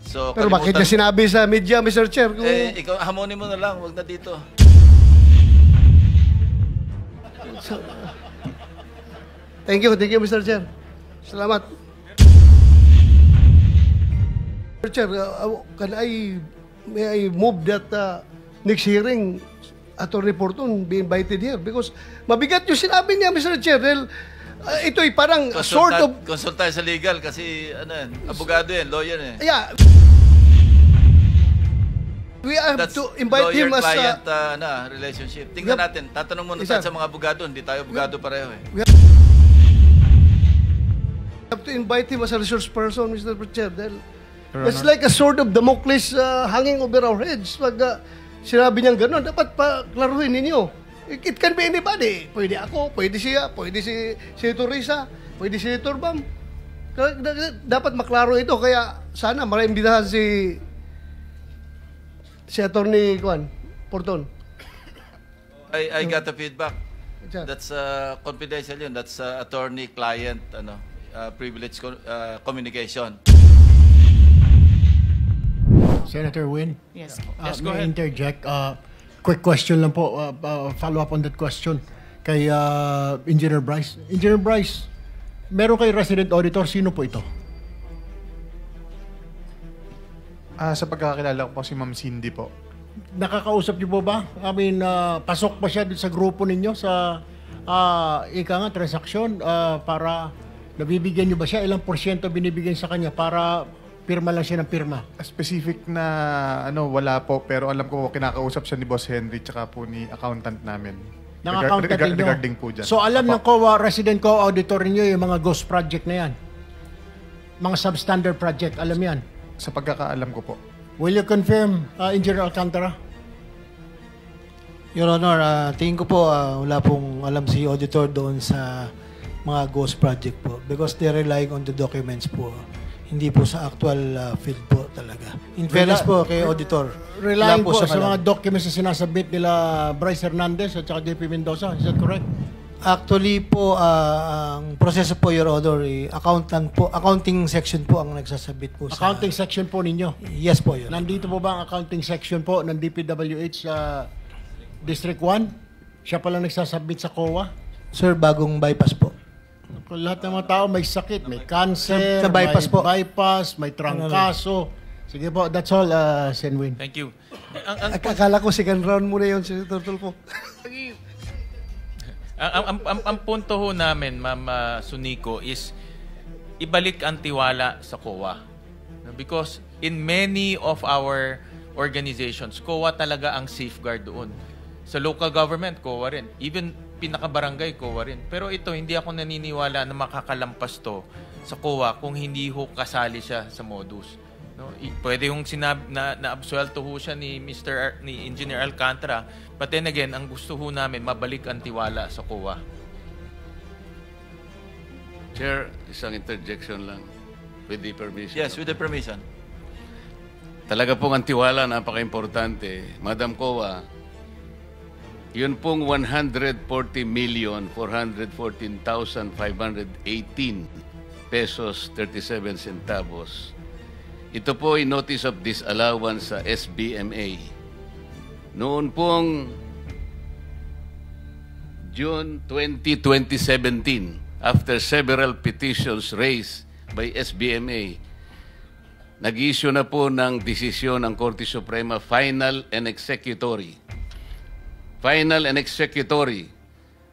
So, Pero bakit niya sinabi sa media, Mr. Chair? Kung... ikaw, hamonin mo na lang, wag na dito. Thank you, Mr. Chair. Salamat. Mr. Chair, may I move that next hearing, Attorney Porton be invited here? Because mabigat yung sinabi niya, Mr. Chair. Dahil ito'y parang sort of... Konsulta sa legal kasi, abogado yan, lawyer eh. Yeah. We have to invite him as lawyer-client relationship. Tingnan natin. Tatanong muna tayo sa mga abogado. Hindi tayo abogado pareho eh. We have to invite him as a resource person, Mr. Chair. It's like a sort of Damocles hanging over our heads. Pag sinabi niyang gano'n, dapat paklaruhin ninyo. It can be anybody. Pwede ako, pwede siya, pwede si Senator Risa, pwede si Senator Bam. Dapat maklaro ito. Kaya sana maimbitahan si Attorney Porton. I got the feedback. That's confidential yun. That's attorney-client privilege communication. Senator Win? Yes. Yes, go ahead. Interject. Quick question lang po. Follow up on that question kay Engineer Bryce. Engineer Bryce, meron kay resident auditor. Sino po ito? Sa pagkakakilala ko po si Ma'am Cindy po. Nakakausap niyo po ba? I mean, pasok pa siya sa grupo ninyo sa transaksyon para nabibigyan niyo ba siya? Ilang porsyento binibigyan sa kanya para pirma lang siya ng pirma? Specific na wala po, pero alam ko kinakausap siya ni Boss Henry tsaka po ni accountant namin. Ng accountant ninyo? Regarding po dyan. So alam ng COA, resident COA auditor niyo yung mga ghost project na yan? Mga substandard project, alam yan? Sa pagkakaalam ko po. Will you confirm, Engineer Alcantara? Your Honor, tingin ko po wala pong alam si auditor doon sa mga ghost project po because they're relying on the documents po. Hindi po sa actual field po talaga. In fairness po kay auditor. Relying po sa mga documents na sinasabit nila Bryce Hernandez at saka JP Mendoza. Is that correct? Actually po, ang proseso po, Your Honor, accounting section po ang nagsasabit po sa... Accounting section po ninyo? Yes po, Your Honor. Nandito po ba ang accounting section po ng DPWH sa District 1? Siya palang nagsasabit sa COA? Sir, bagong bypass po. Lahat ng mga tao may sakit, may cancer, sa bypass po. May trangkaso. Sige po, that's all, Senwin. Thank you. Akala ko second round muna yun, Senator Tulfo. Ang punto ho namin, Ma'am Sunico, is ibalik ang tiwala sa COA. Because in many of our organizations, COA talaga ang safeguard doon. Sa local government, COA rin. Even pinaka-barangay, COA rin. Pero ito, hindi ako naniniwala na makakalampas to sa COA kung hindi ho kasali siya sa modus. No? Pwede yung na-absuelto ho siya ni Engineer Alcantara. But then again, ang gusto ho namin, mabalik ang tiwala sa COA. Chair, isang interjection lang. With the permission. Yes, with the permission. Talaga pong ang tiwala, napaka-importante. Madam COA, yun pong 140,414,518 pesos 37 centavos. Ito po ay notice of disallowance sa SBMA. Noon pong June 20, 2017, after several petitions raised by SBMA, nag-issue na po ng desisyon ng Korte Suprema, final and executory. Final and executory.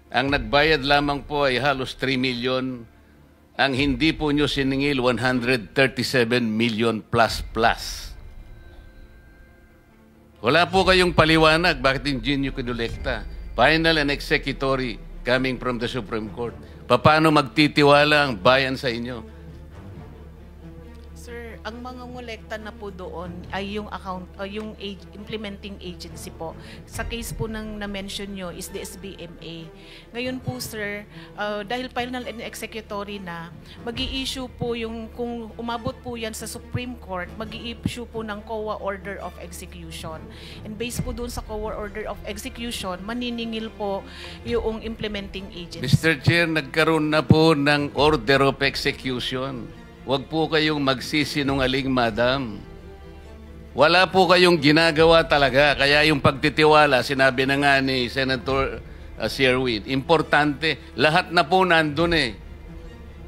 Ang nagbayad lamang po ay halos 3 million. Ang hindi po nyo siningil, 137 million plus. Wala po kayong paliwanag bakit hindi nyo kinolekta. Final and executory coming from the Supreme Court. Paano magtitiwala ang bayan sa inyo? Sir, ang mga ngolekta na po doon ay yung implementing agency po. Sa case po ng na-mention nyo is the SBMA. Ngayon po sir, dahil final and executory na, mag-i-issue po yung, kung umabot po yan sa Supreme Court, mag-i-issue po ng COA Order of Execution. And based po doon sa COA Order of Execution, maniningil po yung implementing agency. Mr. Chair, nagkaroon na po ng Order of Execution. Huwag po kayong magsisinungaling, madam. Wala po kayong ginagawa talaga. Kaya yung pagtitiwala, sinabi na nga ni Senator Sherwin, importante. Lahat na po nandun eh.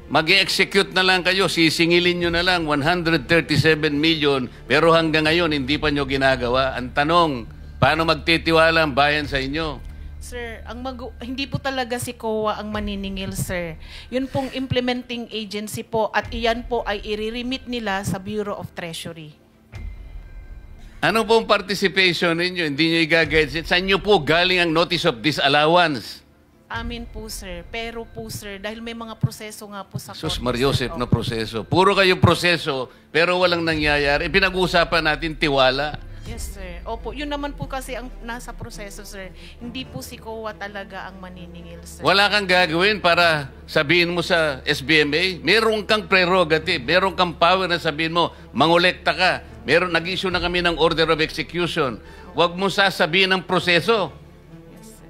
Mag-execute na lang kayo, sisingilin nyo na lang 137 million, pero hanggang ngayon hindi pa nyo ginagawa. Ang tanong, paano magtitiwala ang bayan sa inyo? Sir, hindi po talaga si COA ang maniningil, sir. Yun pong implementing agency po at iyan po ay i-remit nila sa Bureau of Treasury. Ano pong participation ninyo? Hindi nyo i-guide. Saan nyo po galing ang notice of disallowance? Amin po, sir. Pero po, sir, dahil may mga proseso nga po sa Sus korte, Mariosep sir. na proseso. Puro kayong proseso, pero walang nangyayari. Pinag-uusapan natin tiwala. Yes, sir. Opo, yun naman po kasi ang nasa proseso, sir. Hindi po si COA talaga ang maniningil, sir. Wala kang gagawin para sabihin mo sa SBMA, meron kang prerogative, meron kang power na sabihin mo, mangolekta ka. Nag-issue na kami ng order of execution. Huwag mo sasabihin ang proseso. Yes, sir.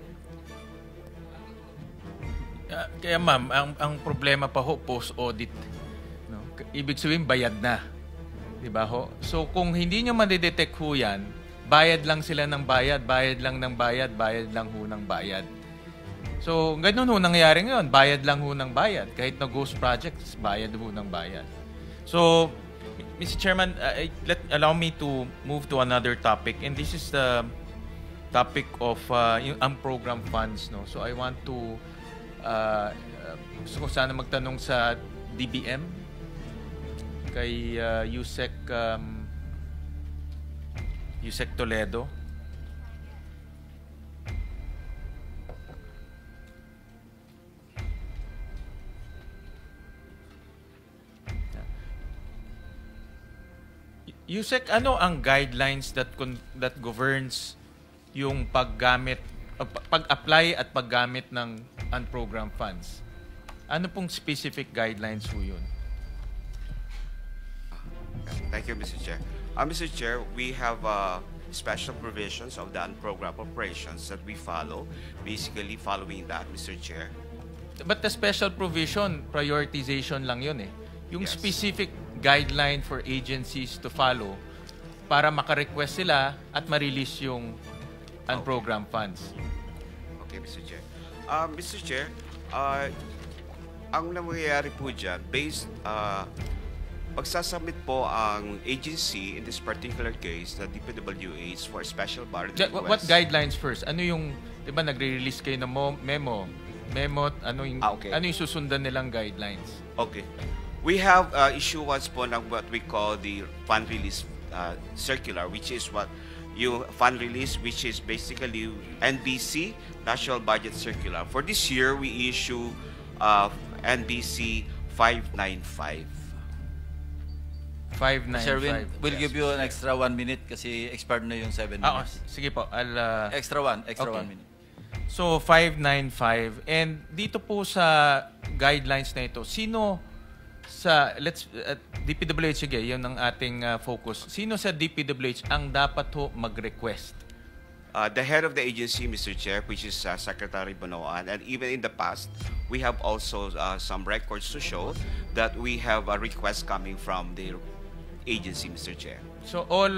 Kaya ma'am, ang problema pa ho, post-audit. No? Ibig sabihin, bayad na. Diba ho? So kung hindi nyo madidetect ho yan, bayad lang sila ng bayad, bayad lang ng bayad, bayad lang ho ng bayad. So ganun ho nangyayari ngayon, bayad lang ho ng bayad. Kahit na ghost projects, bayad ho ng bayad. So, Mr. Chairman, allow me to move to another topic. And this is the topic of yung program funds. No? So I want to gusto ko sana magtanong sa DBM kay Yusek Toledo. Yusek, ano ang guidelines that governs yung pag-apply at paggamit ng unprogrammed funds? Ano pong specific guidelines po yun? Thank you, Mr. Chair. Mr. Chair, we have special provisions of the unprogrammed operations that we follow. Basically, following that, Mr. Chair. But the special provision, prioritization lang yun eh. Yung Yes. specific guideline for agencies to follow para maka-request sila at ma-release yung unprogrammed funds. Okay, Mr. Chair. Mr. Chair, ang nangyayari po dyan, magsasubmit po ang agency, in this particular case, the DPWH for special budget request. What guidelines first? Ano yung, di ba nagre-release kayo ng memo, ano yung, okay. ano yung susundan nilang guidelines? Okay. We have issuance po ng what we call the fund release circular, which is what you fund release, which is basically NBC, National Budget Circular. For this year, we issue NBC 595. 595. Sherwin, we'll Yes. give you an extra 1 minute kasi expired na yung 7 Ah, minutes. sige po. Extra 1 Okay. minute. So, 595. And dito po sa guidelines na ito, sino sa, DPWH, sige, yun ang ating focus. Sino sa DPWH ang dapat ho mag-request? The head of the agency, Mr. Chair, which is Secretary Bonoan, and even in the past, we have also some records to show that we have a request coming from the agency, Mr. Chair. So, all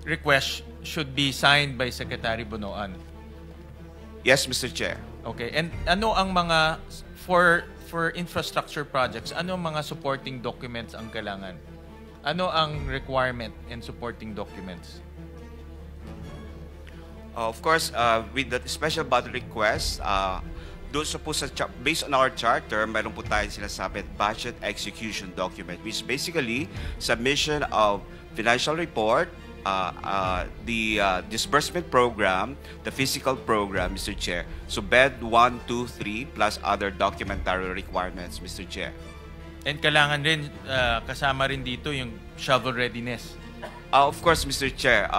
requests should be signed by Secretary Bonoan. Yes, Mr. Chair. Okay. And ano ang mga for infrastructure projects, ano ang mga supporting documents ang kailangan? Ano ang requirement and supporting documents? Of course, with the special budget request, doon sa po based on our charter, meron po tayong sinasabi budget execution document, which is basically submission of financial report, the disbursement program, the physical program, Mr. Chair. So BED 1, 2, 3 plus other documentary requirements, Mr. Chair. And kailangan rin, kasama rin dito yung shovel readiness. Of course, Mr. Chair,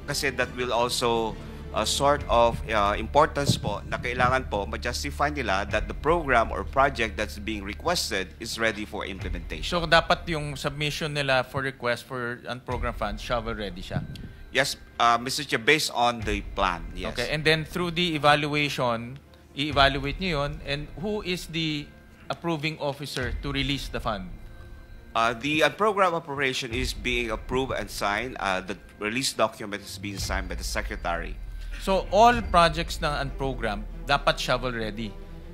kasi that will also sort of importance po na kailangan po ma-justify nila that the program or project that's being requested is ready for implementation. So dapat yung submission nila for request for unprogrammed funds, shovel ready siya. Yes, Mr. Chair, based on the plan, yes. Okay, and then through the evaluation, i-evaluate niyo yun, and who is the approving officer to release the fund? The program operation is being approved and signed. The release document is being signed by the Secretary. So, all projects ng unprogram dapat shovel-ready.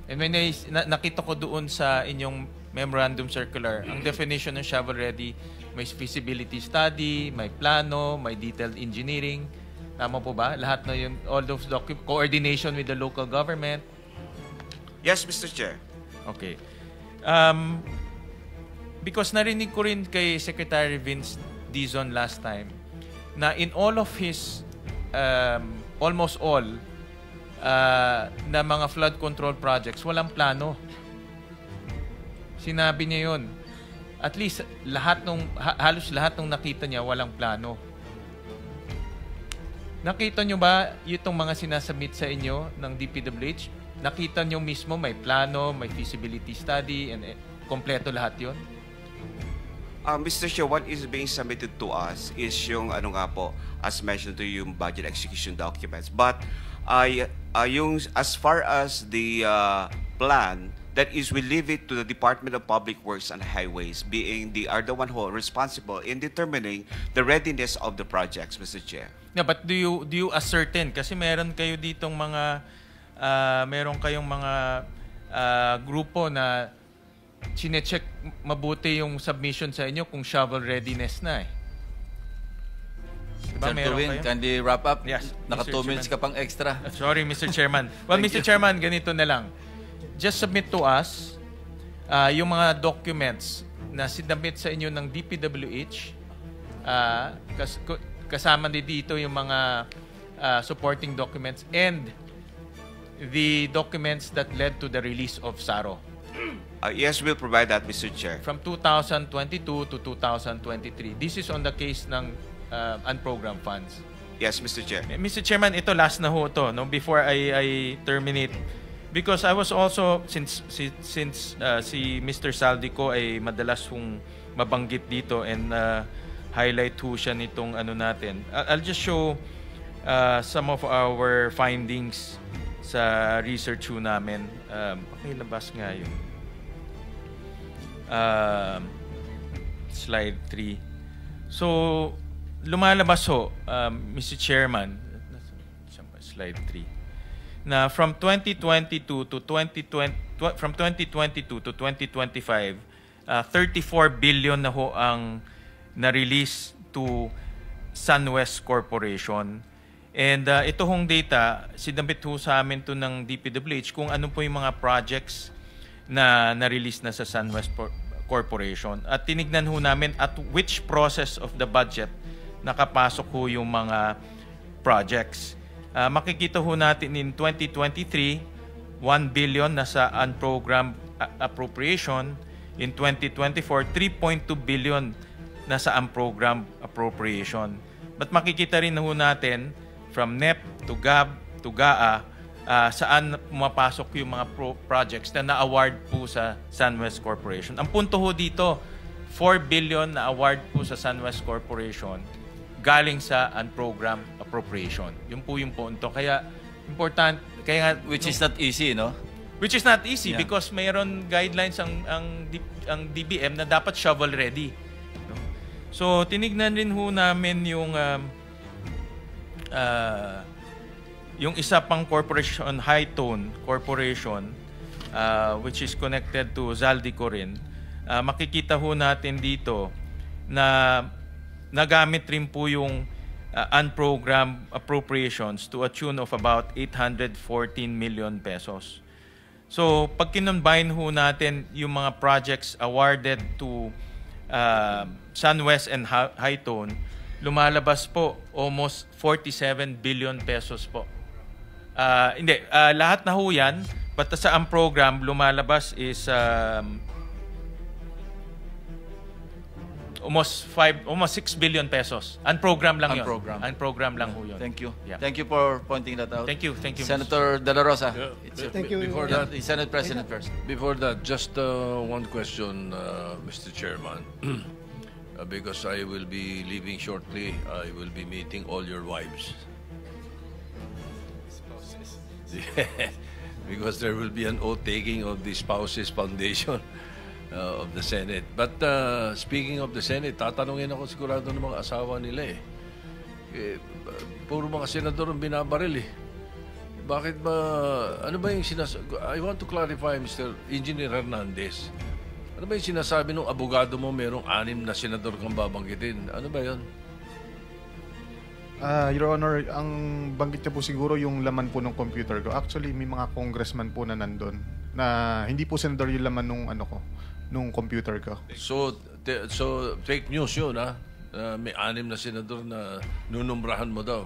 And when nakita ko doon sa inyong memorandum circular, ang definition ng shovel-ready, may feasibility study, may plano, may detailed engineering. Tama po ba? Lahat na yun, all those coordination with the local government. Yes, Mr. Chair. Okay. Because narinig ko rin kay Secretary Vince Dizon last time na in all of his almost all na mga flood control projects, walang plano. Sinabi niya yun. At least halos lahat ng nakita niya walang plano. Nakita niyo ba itong mga sinasubmit sa inyo ng DPWH? Nakita niyo mismo may plano, may feasibility study, and kompleto lahat yun? Mr. Chair, what is being submitted to us is yung as mentioned to you, yung budget execution documents. But as far as the plan, that is, we leave it to the Department of Public Works and Highways, being the one who are responsible in determining the readiness of the projects, Mr. Chair. Yeah, but do you ascertain? Kasi meron kayo ditong meron kayong mga grupo na chinecheck mabuti yung submission sa inyo kung shovel readiness na eh. Diba, Sir Tuwin, kindly wrap up. Yes, Naka 2 minutes ka pang extra. Sorry, Mr. Chairman. Well, Mr. Chairman, ganito na lang. Just submit to us yung mga documents na sinabit sa inyo ng DPWH. Kasama din dito yung mga supporting documents and the documents that led to the release of SARO. Yes, we'll provide that, Mr. Chair. From 2022 to 2023. This is on the case ng unprogrammed funds. Yes, Mr. Chair. Mr. Chairman, ito last na ho to, no, before I terminate. Because I was also, since si Mr. Saldico ay madalas hong mabanggit dito and highlight ho siya nitong natin. I'll just show some of our findings sa research ho namin. Pakilabas nga yun. Slide 3. So, lumalabas ho, Mr. Chairman, slide 3, na from 2022 to 2025, 34 billion na ho ang na-release to SunWest Corporation. And ito hong data, sinabit ho sa amin to ng DPWH kung ano po yung mga projects na na-release na sa SunWest Corporation. At tinignan ho namin at which process of the budget nakapasok ho yung mga projects. Makikita ho natin in 2023, 1 billion nasa unprogrammed appropriation. In 2024, 3.2 billion nasa unprogrammed appropriation. But makikita rin ho natin from NEP to GAB to GAA saan pumapasok yung mga projects na na-award po sa SunWest Corporation. Ang punto ho dito, 4 billion na award po sa SunWest Corporation galing sa unprogrammed appropriation. Yun po yung punto. Kaya important, which is not easy, no? Which is not easy because mayroon guidelines ang DBM na dapat shovel ready. No? So tinignan rin ho namin yung isa pang corporation, Hightone Corporation, which is connected to Zaldico rin. Makikita ho natin dito na nagamit rin po yung unprogrammed appropriations to a tune of about 814 million pesos. So, pag kinonbine ho natin yung mga projects awarded to SunWest and Hightone, lumalabas po almost 47 billion pesos po. Hindi, lahat na ho yan, but sa unprogrammed lumalabas is almost 6 billion pesos. Unprogrammed lang yun. Unprogrammed lang ho yun. Thank you. Yeah. Thank you for pointing that out. Thank you. Senator De La Rosa. Thank you. Before that, Senate President first. Before that, just one question, Mr. Chairman. Because I will be leaving shortly, I will be meeting all your wives. Because there will be an oath taking of the Spouses Foundation. of the Senate. But speaking of the Senate, tatanungin ako sigurado ng mga asawa nila puro mga senador ang binabaril Bakit ba, ano ba yung I want to clarify, Mr. Engineer Hernandez. Ano ba yung sinasabi ng abogado mo merong 6 na senador kang babanggitin? Ano ba yun? Your Honor, ang banggit niya po siguro yung laman po ng computer ko. Actually, may mga congressman po na nandun na hindi po senador yung laman nung computer ko. So fake news yun, ha? May 6 na senador na nunumbrahan mo daw.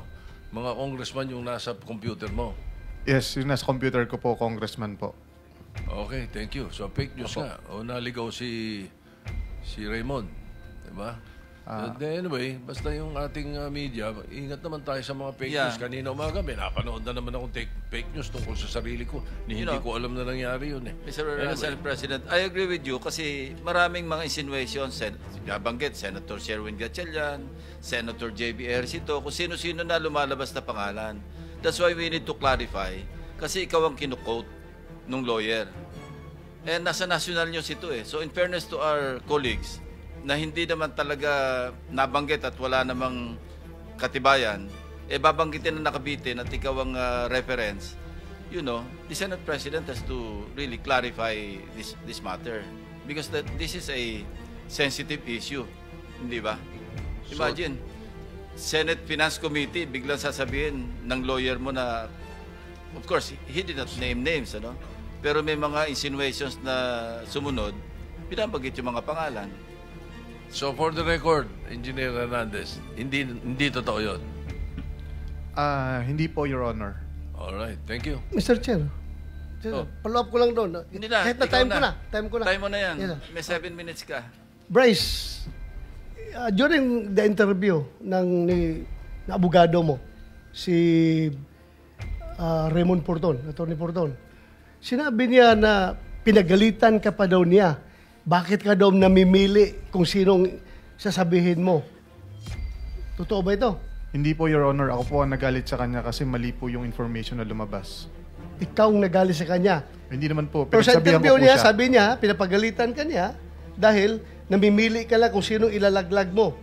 Mga congressman yung nasa computer mo. Yes, yung nasa computer ko po, congressman po. Okay, thank you. So fake news nga. O naligaw si Raymond. Diba? Anyway, basta yung ating media, ingat naman tayo sa mga fake news. Kanina umaga, may napanood na naman akong fake news tungkol sa sarili ko. Hindi ko alam na nangyari yun Mr. Senate President, I agree with you kasi maraming mga insinuations. Nabanggit, Senator Sherwin Gatchalian, Senator J.B. Ejercito, kung sino-sino na lumalabas na pangalan. That's why we need to clarify kasi ikaw ang kinukote nung lawyer. And nasa national news ito So in fairness to our colleagues, na hindi naman talaga nabanggit at wala namang katibayan, babanggitin na nakabitin at ikaw ang reference, the Senate President has to really clarify this matter. Because this is a sensitive issue. Hindi ba? Imagine, Senate Finance Committee, biglang sasabihin ng lawyer mo na, of course, he did not name names, pero may mga insinuations na sumunod, pinabanggit yung mga pangalan. So for the record, Engineer Hernandez, hindi totoo yun? Hindi po, Your Honor. Alright, thank you. Mr. Chair, follow up ko lang doon. Hindi na, kahit na time ko na. Time mo na yan. May 7 minutes ka. Bryce, during the interview ng abogado mo, si Raymond Porton, Attorney Porton, sinabi niya na pinagalitan ka pa daw niya. Bakit ka daw namimili kung sinong sasabihin mo? Totoo ba ito? Hindi po, Your Honor. Ako po ang nagalit sa kanya kasi mali po yung information na lumabas. Ikaw ang nagalit sa kanya? Hindi naman po. Pero sa interview niya, sabi niya, pinapagalitan ka niya dahil namimili ka lang kung sinong ilalaglag mo.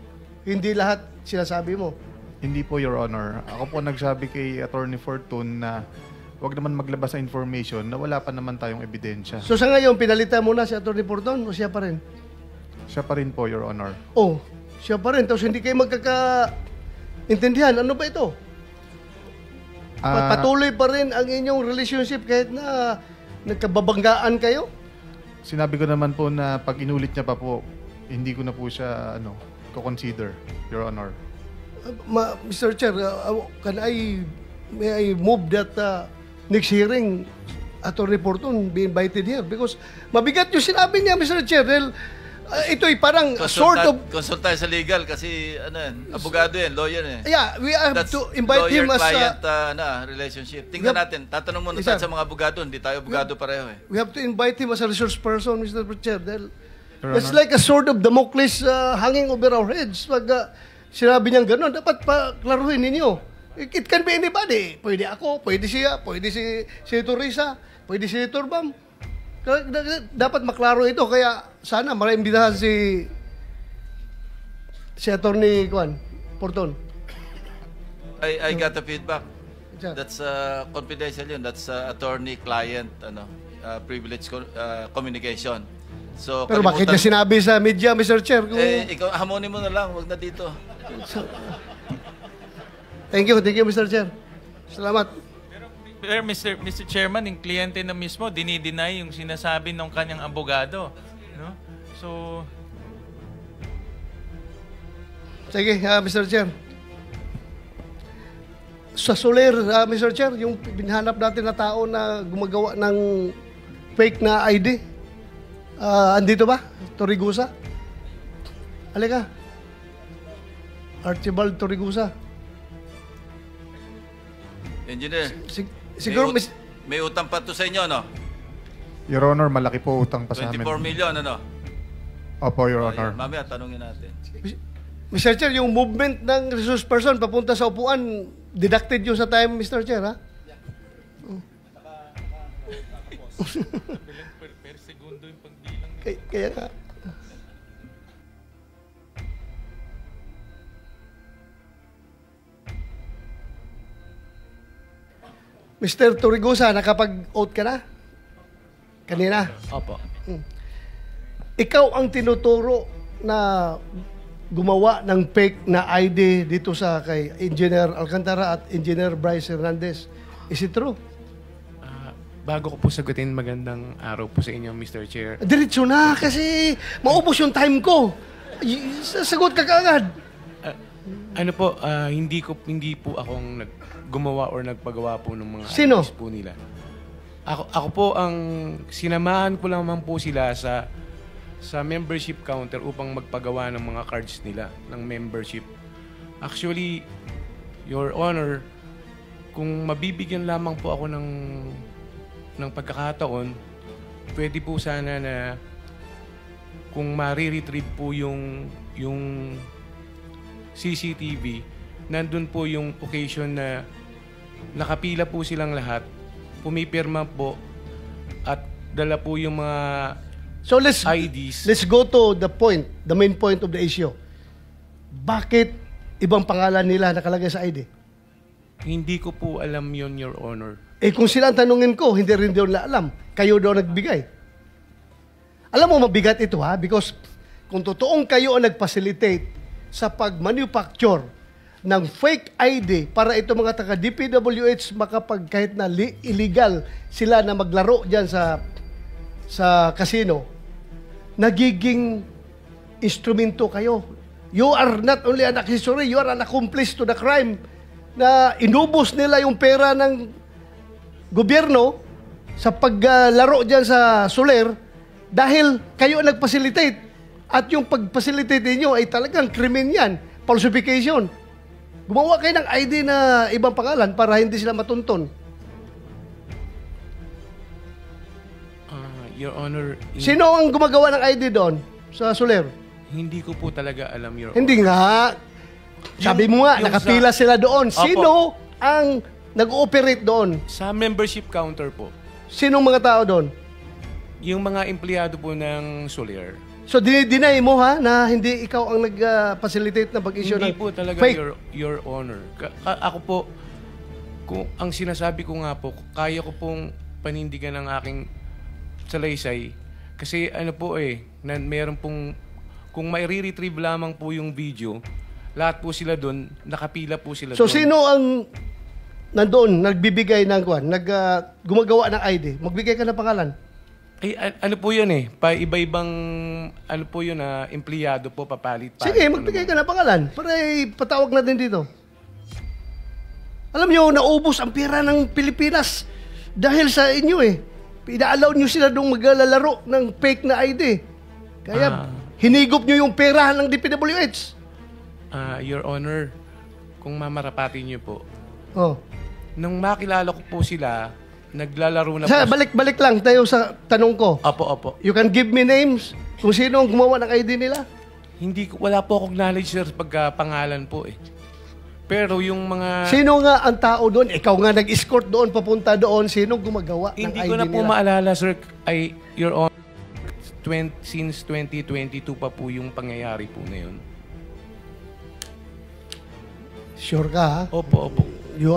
Hindi lahat sinasabi mo. Hindi po, Your Honor. Ako po nagsabi kay Attorney Fortune na huwag naman maglabas sa information na wala pa naman tayong ebidensya. So sa ngayon, pinalitan mo na si Attorney Porton o siya pa rin? Siya pa rin po, Your Honor. Oh, siya pa rin. Tapos hindi kayo magkakaintindihan. Ano ba ito? Patuloy pa rin ang inyong relationship kahit na nagkababanggaan kayo? Sinabi ko naman po na pag inulit niya pa po, hindi ko na po siya ko-consider, Your Honor. Mr. Chair, may I move that next hearing, Attorney Porton be invited here? Because mabigat yung sinabi niya, Mr. Chair. Ito'y parang sort of... Consult tayo sa legal kasi abogado lawyer Yeah, we have to invite him as lawyer-client relationship. Tingnan natin, tatanong muna tayo sa mga abogado, hindi tayo abogado pareho We have to invite him as a resource person, Mr. Chair. It's like a sword of Damocles hanging over our heads. Pag sinabi niyang gano'n, dapat paklaruhin ninyo. It can be anybody. Pwede ako, pwede siya, pwede si Senator Risa, pwede si Senator Bam. Dapat maklaro ito. Kaya sana maimbitahan si Attorney Porton. I got the feedback. That's confidential yun. That's attorney-client privilege communication. So, pero bakit niya sinabi sa media, Mr. Chair? Ikaw, hamonin mo na lang. Huwag na dito. Thank you, Mr. Chair. Salamat. Pero Mr. Chairman, yung kliyente na mismo, dinideny yung sinasabi ng kanyang abogado. So... Sige, Mr. Chair. Sa Soler, Mr. Chair, yung binahanap natin na tao na gumagawa ng fake na ID. Andito ba? Torigusa? Halika. Archibald Torigusa. Engineer, siguro may utang pa to sa inyo, no? Your Honor, malaki po utang pa sa amin. 24 million, ano? Opo, Your Honor. Mamaya, tanungin natin. Mr. Chair, yung movement ng resource person papunta sa upuan, deducted yun sa time, Mr. Chair, ha? Per segundo yung pagbilang. Kaya nga. Mr. Torregosa, nakapag-oath ka na? Kanina? Opo. Ikaw ang tinuturo na gumawa ng fake na ID dito sa kay Engineer Alcantara at Engineer Bryce Hernandez. Is it true? Bago ko po sagutin, magandang araw po sa inyo, Mr. Chair. Diretso na kasi maubos yung time ko. Sagot ka kaagad. Ano po, hindi po akong gumawa or nagpagawa po ng mga Sino? IDs po nila. Ako po ang sinamahan ko lamang po sila sa membership counter upang magpagawa ng mga cards nila ng membership. Actually, Your Honor, kung mabibigyan lamang po ako ng pagkakataon, pwede po sana na kung ma-retrieve po yung CCTV, nandun po yung occasion na nakapila po silang lahat, pumipirma po at dala po yung mga So let's go to the main point of the issue. Bakit ibang pangalan nila nakalagay sa ID? Hindi ko po alam yon, Your Honor. Kung sila ang tanungin ko, hindi rin daw na alam. Kayo daw nagbigay. Alam mo, mabigat ito ha? Because kung totoong kayo ang nag-facilitate sa pag-manufacture ng fake ID para ito mga taga-DPWH kahit na illegal sila na maglaro dyan sa casino, nagiging instrumento kayo. You are not only an accessory, you are an accomplice to the crime na inubos nila yung pera ng gobyerno sa paglaro dyan sa Soler dahil kayo ang nag-facilitate. At yung pag-facilitate ninyo ay talagang krimen yan. Falsification. Gumawa kayo ng ID na ibang pangalan para hindi sila matunton. Your Honor... Sino ang gumagawa ng ID doon sa Soler? Hindi ko po talaga alam, Your Honor. Hindi nga. Sabi mo nga, nakapila sila doon. Sino ang nag-ooperate doon? Sa membership counter po. Sinong mga tao doon? Yung mga empleyado po ng Soler. So, dinay mo ha, na hindi ikaw ang nag-facilitate na pag-issue ng Hindi po talaga, fake? Your Honor. Ako po, kung ang sinasabi ko nga po, kaya ko pong panindigan ng aking salaysay. Kasi ano po meron pong, kung may re-retrieve lamang po yung video, lahat po sila doon, nakapila po sila doon. So, sino ang nandoon, nagbibigay ng gumagawa ng ID? Magbigay ka ng pangalan. Ano po yun iba-ibang, ano po yun empleyado po, papalit. Sige, magbigay ka ng pangalan para patawag natin dito. Alam nyo, naubos ang pera ng Pilipinas dahil sa inyo Pina-allow nyo sila doon maglalaro ng fake na ID. Kaya hinigop nyo yung pera ng DPWH. Your Honor, kung mamarapatin nyo po, Oh. Nung makilala ko po sila, naglalaro na Sa, po. balik lang tayo sa tanong ko. Opo. You can give me names kung sino ang gumawa ng ID nila? Wala po akong knowledge, sir, pagkapangalan po Pero yung mga... Sino nga ang tao doon? Ikaw nga nag-escort doon, papunta doon. Sino gumagawa ng ID nila? Hindi ko na po maalala, sir. Your Honor, since 2022 pa po yung pangyayari po na yun. Sure ka, ha? Opo. You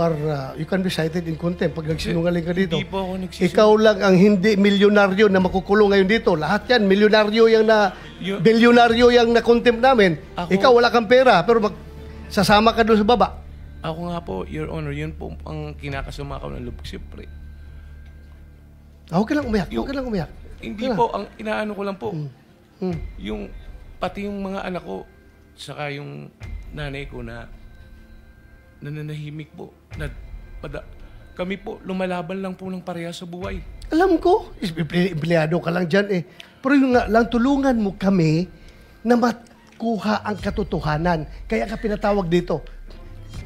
can be cited in contempt pag nagsinungaling ka dito. Hindi po ako nagsisinungaling. Ikaw lang ang hindi milyonaryo na makukulong ngayon dito. Lahat yan, milyonaryo bilyonaryo yung na-contempt namin. Ikaw wala kang pera, pero sasama ka doon sa baba. Ako nga po, Your Honor, yun po ang kinakasama ko ng lubog, siyempre. Huwag ka lang umiyak. Hindi po, ang inaano ko lang po, yung pati yung mga anak ko, saka yung nanay ko na nananahimik po. Kami po, lumalaban lang po ng pareha sa buhay. Alam ko, empleyado ka lang dyan Pero yung nga lang, tulungan mo kami na makuha ang katotohanan. Kaya ka pinatawag dito.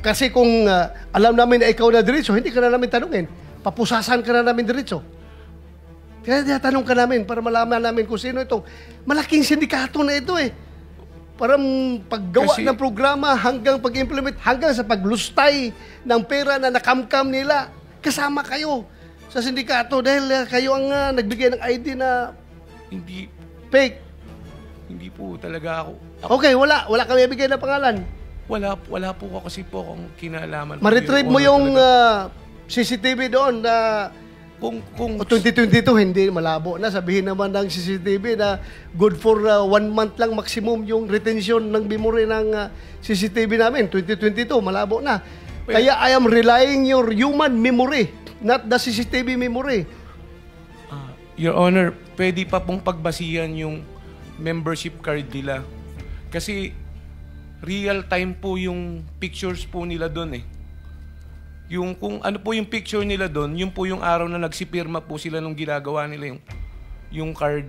Kasi kung alam namin na ikaw na diretso, hindi ka na namin tanungin. Papusasan ka na namin diretso. Kaya tinatanong ka namin para malaman namin kung sino itong malaking sindikato na ito Para paggawa ng programa hanggang pag-implement, hanggang sa paglustay ng pera na nakamkam nila. Kasama kayo sa sindikato dahil kayo ang nagbigay ng ID na... fake. Hindi po talaga ako. Okay, wala kami ibigay na pangalan. Wala po kasi po akong kinalaman. Ma-retrieve mo yung CCTV doon na kung 2022 hindi malabo na. Sabihin naman ng CCTV na good for 1 month lang maximum yung retention ng memory ng CCTV namin. 2022 malabo na. Kaya I am relying your human memory, not the CCTV memory. Your Honor, pwede pa pong pagbasihan yung membership card nila. Kasi real time po yung pictures po nila doon eh. Yung kung ano po yung picture nila doon, yun po yung araw na nagsipirma po sila nung ginagawa nila yung card.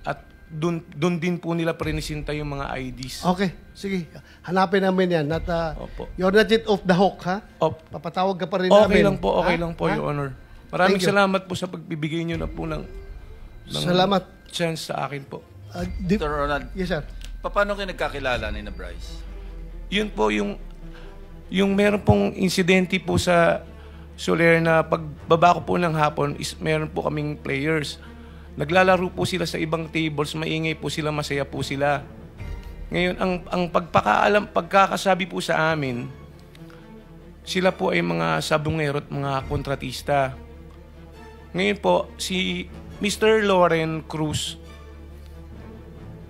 At doon din po nila prinisinta yung mga IDs. Okay, sige. Hanapin namin yan. You're not yet off the hook, ha? Papatawag ka pa rin namin. Okay lang po, Your Honor. Maraming salamat po sa pagbibigay nyo na po ng salamat. Chance sa akin po. Dr. Ronald, yes, sir. Paano kayo nagkakilala ni na Bryce? Yun po yung meron pong insidente po sa Soler na pagbaba ko po ng hapon is meron po kaming players. Naglalaro po sila sa ibang tables, maingay po sila, masaya po sila. Ngayon, ang pagkakasabi po sa amin, sila po ay mga sabungero at mga kontratista. Ngayon po, si Mr. Loren Cruz,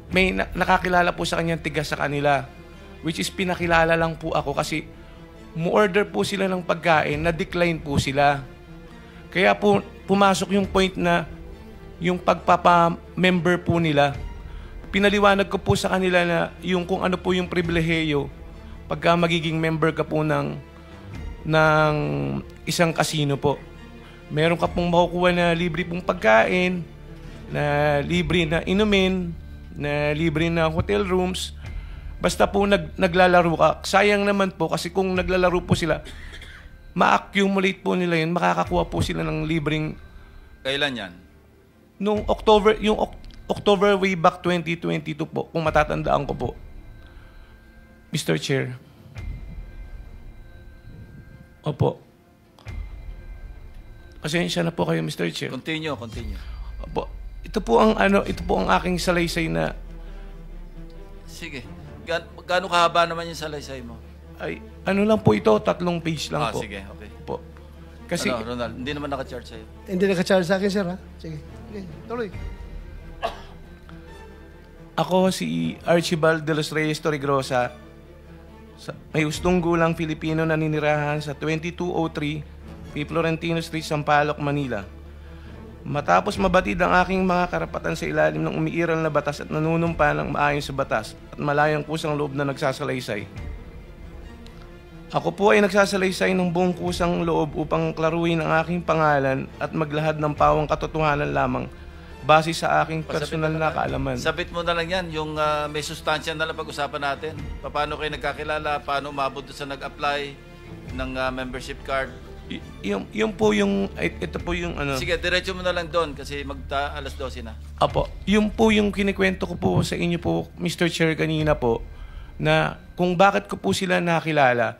may nakakilala po sa kanyang tiga sa kanila, which is pinakilala lang po ako kasi mu-order po sila ng pagkain, na-decline po sila. Kaya po pumasok yung point na yung pagpapa-member po nila. Pinaliwanag ko po sa kanila na yung kung ano po yung pribilehiyo pagka magiging member ka po ng isang casino po. Meron ka pong makukuha na libre pong pagkain, na libre na inumin, na libre na hotel rooms. Basta po naglalaro ka. Sayang naman po kasi kung naglalaro po sila, ma-accumulate po nila yun, makakakuha po sila ng libreng... Kailan yan? Nung October way back 2022 po, kung matatandaan ko po. Mr. Chair. Opo. Pasensya na po kayo, Mr. Chair. Continue. Opo. Ito po ang aking salaysay na... Sige. Gaano kahaba naman yung salaysay mo? Ay, ano lang po ito, 3 page lang po. Sige, okay. Po. Kasi, Ronald, hindi naman naka-charge sa'yo. Hindi naka-charge sa akin, sir, ha? Sige. Tuloy. Ako si Archibald de los Reyes Torregrosa, may hustong gulang Filipino na ninirahan sa 2203 P. Florentino Street, Sampaloc, Manila. Matapos mabatid ang aking mga karapatan sa ilalim ng umiiral na batas at nanunumpa ng maayon sa batas at malayang kusang loob na nagsasalaysay. Ako po ay nagsasalaysay ng buong kusang loob upang klaruhin ang aking pangalan at maglahad ng pawang katotohanan lamang base sa aking personal na kaalaman. Sabit mo na lang yan, yung may sustansya na lang pag-usapan natin. Paano kayo nagkakilala, paano umabot sa nag-apply ng membership card. Yung po yung, ito po yung ano. Sige, diretso mo na lang doon kasi alas 12 na. Apo, yung po yung kinikwento ko po sa inyo po, Mr. Chair, kanina po, na kung bakit ko po sila nakilala.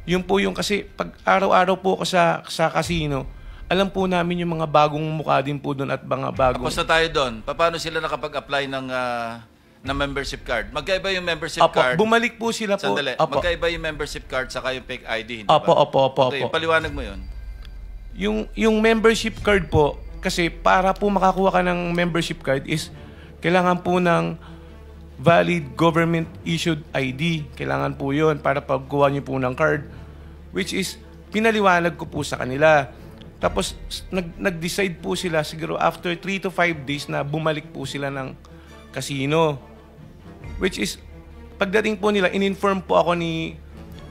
Yung po yung kasi pag araw-araw po ako sa casino, alam po namin yung mga bagong mukha din po doon at mga bagong... Tapos na tayo doon. Paano sila nakapag-apply ng membership card? Magkaiba yung membership Apo, card. bumalik po sila po. Sandali. Apo. Magkaiba yung membership card saka yung fake ID, hindi Apo, ba? opo. Okay, paliwanag mo yun. Yung membership card po, kasi para po makakuha ka ng membership card is kailangan po ng valid government issued ID. Kailangan po yun para pagkuha niyo po ng card. Which is, pinaliwanag ko po sa kanila. Tapos, nag-decide po sila siguro after 3 to 5 days na bumalik po sila ng casino. Which is, pagdating po nila, in-inform po ako ni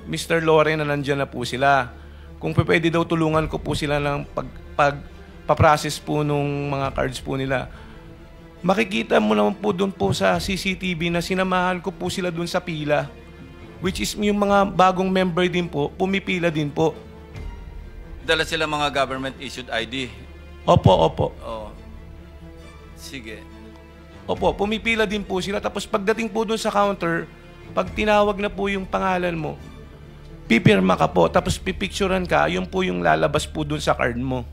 Mr. Loren na nandyan na po sila. Kung pwede daw tulungan ko po sila ng pagpaprocess po nung mga cards po nila. Makikita mo naman po doon po sa CCTV na sinamahan ko po sila doon sa pila. Which is yung mga bagong member din po, pumipila din po. Dala sila mga government-issued ID. Opo. Oo. Sige. Opo, pumipila din po sila. Tapos pagdating po doon sa counter, pag tinawag na po yung pangalan mo, pipirma ka po, tapos pipicturean ka, yun po yung lalabas po doon sa card mo.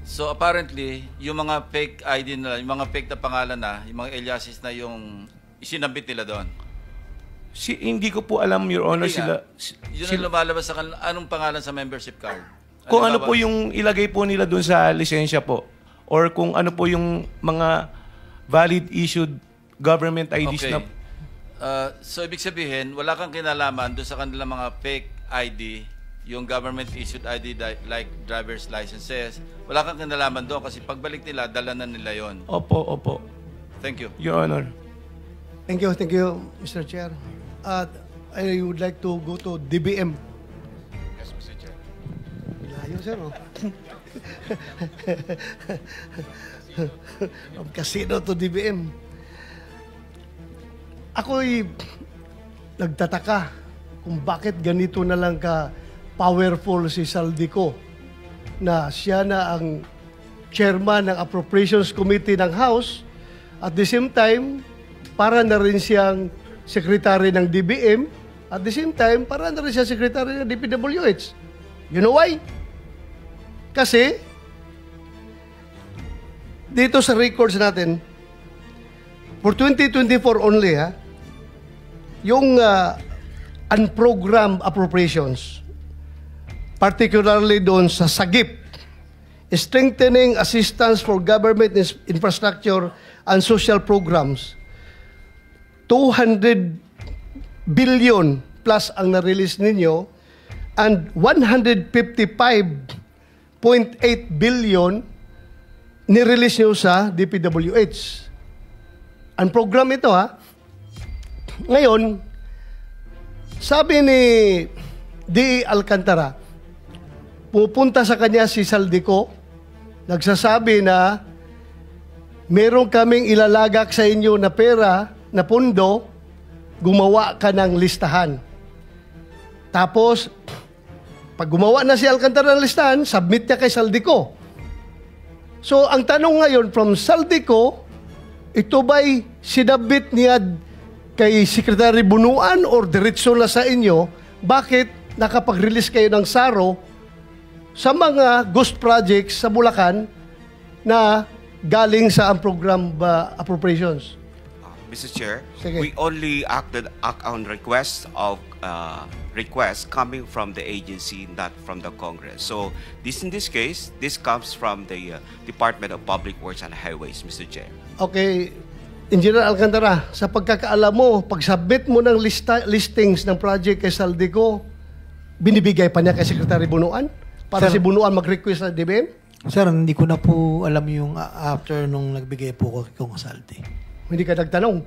So apparently, yung mga fake ID na, yung mga fake na pangalan na, yung mga aliases na yung isinabit nila doon. Hindi ko po alam, Your Honor, Hindi nga. Yun ang lumalabas sa kanila. Anong pangalan sa membership card? Kung ano po yung ilagay po nila doon sa lisensya po, or kung ano po yung mga valid issued government IDs na... So ibig sabihin, wala kang kinalaman doon sa kanilang mga fake ID, yung government issued ID like driver's licenses. Wala kang kinalaman doon kasi pagbalik nila, dala na nila yon. Opo. Thank you. Your Honor. Thank you, Mr. Chair. I would like to go to DBM. Yes, Mr. Chair. Layo, sir, oh. From casino to DBM. Ako'y nagtataka kung bakit ganito na lang ka powerful si Saldico na siya na ang chairman ng Appropriations Committee ng House at the same time para na rin siyang secretary ng DBM at the same time para na rin siyang secretary ng DPWH. You know why? Kasi dito sa records natin for 2024 only yung unprogrammed appropriations, particularly doon sa SAGIP, Strengthening Assistance for Government Infrastructure and Social Programs, 200 billion plus ang na-release ninyo and 155.8 billion ni-release nyo sa DPWH. Ang program ito Ngayon, sabi ni D. Alcantara, pupunta sa kanya si Saldico, nagsasabi na meron kaming ilalagak sa inyo na pera, na pondo, gumawa ka ng listahan. Tapos, pag gumawa na si Alcantara ng listahan, submit niya kay Saldico. So, ang tanong ngayon from Saldico, ito ba'y sinabit niya kay Secretary Bunuan or diretso na sa inyo? Bakit nakapag-release kayo ng SARO sa mga ghost projects sa Bulacan na galing sa program appropriations? Mr. Chair, Sige. we only act on requests coming from the agency, not from the Congress. So in this case, this comes from the Department of Public Works and Highways, Mr. Chair. Okay, Engineer Alcantara, sa pagkakaalam mo, pag-submit mo ng listings ng project kay Saldico, binibigay pa niya kay Secretary Bunuan para si Bunuan mag-request sa DBM? Sir, hindi ko na po alam yung after nung nagbigay po ko kung Saldi. Hindi ka nagtanong?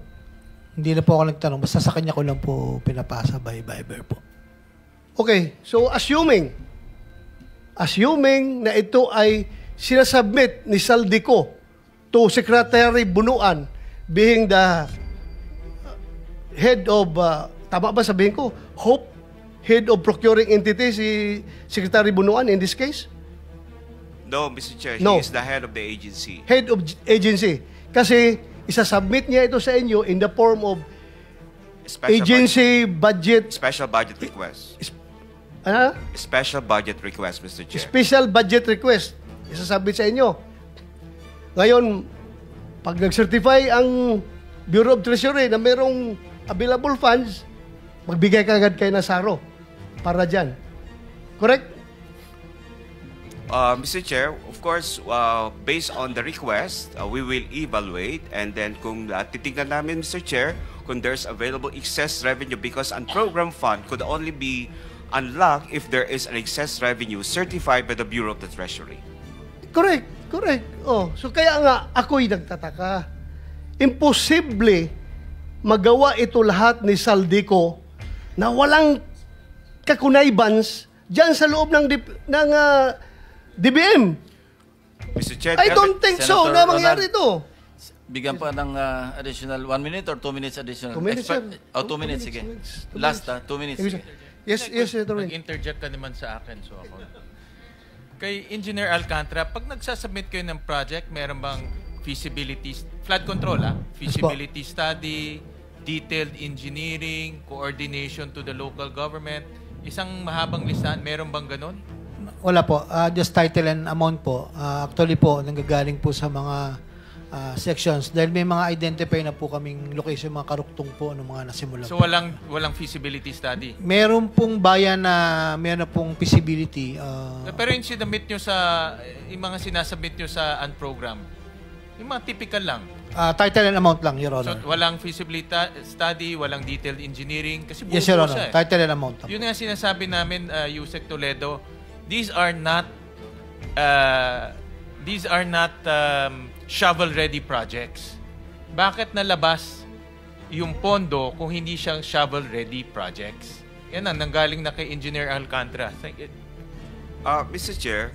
Hindi na po ako nagtanong. Basta sa kanya ko lang po pinapasa by Viber po. Okay, so assuming na ito ay sinasubmit ni Saldico to Secretary Bunuan being the head of, tama ba sabihin ko, head of procuring entity si Secretary Bunuan in this case? No, Mr. Chair, No. he is the head of the agency. Head of agency. Kasi isasubmit niya ito sa inyo in the form of agency budget. Special budget request. Ano? Special budget request, Mr. Chair. Special budget request. Isasubmit sa inyo. Ngayon, pag nag-certify ang Bureau of Treasury na merong available funds, magbigay ka agad kayo ng SARO para dyan. Correct? Mr. Chair, of course, based on the request, we will evaluate and then kung titignan namin, Mr. Chair, kung there's available excess revenue because an program fund could only be unlocked if there is an excess revenue certified by the Bureau of the Treasury. Correct. Oh, so kaya nga ako'y nagtataka. Imposible magawa ito lahat ni Saldico na walang kakunaybans diyan sa loob ng DBM. Mr. Chair, I don't think so Senator na mangyari ito. Bigyan pa ng additional 1 minute or 2 minutes additional? 2 minutes, sir. 2 minutes, sige. Last, 2 minutes. Sige. Yes, Senator Win. Nag-interject ka naman sa akin, so ako. Kay Engineer Alcantara, pag nagsasubmit kayo ng project, meron bang feasibility, flood control feasibility study, detailed engineering, coordination to the local government, isang mahabang listahan, meron bang ganun? Wala po. Just title and amount po. Actually po, nanggagaling po sa mga sections dahil may mga identify na po kaming location, mga karuktong po ng mga nasimula. So walang feasibility study? Meron pong bayan na meron na pong feasibility. Pero yung sinabit nyo yung mga sinasabit nyo sa unprogram, yung mga typical lang. Title and amount lang, Your So Honor. walang feasibility study, walang detailed engineering, kasi Yes, Your buo-buo Honor. siya Title and amount lang. Yun nga sinasabi namin, Yusek Toledo, these are not shovel-ready projects. Bakit nalabas yung pondo kung hindi siyang shovel-ready projects? Yan ang nanggaling na kay Engineer Alcantara. Mr. Chair,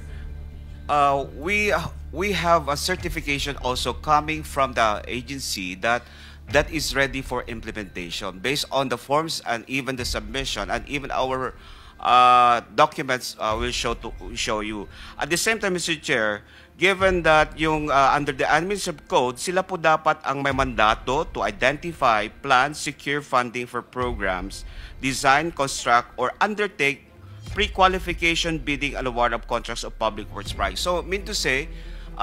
we have a certification also coming from the agency that is ready for implementation based on the forms and even the submission and even our documents will show you. At the same time, Mr. Chair, given that yung under the administrative code, sila po dapat ang may mandato to identify, plan, secure funding for programs, design, construct, or undertake pre-qualification bidding and award of contracts of public works projects. So, mean to say,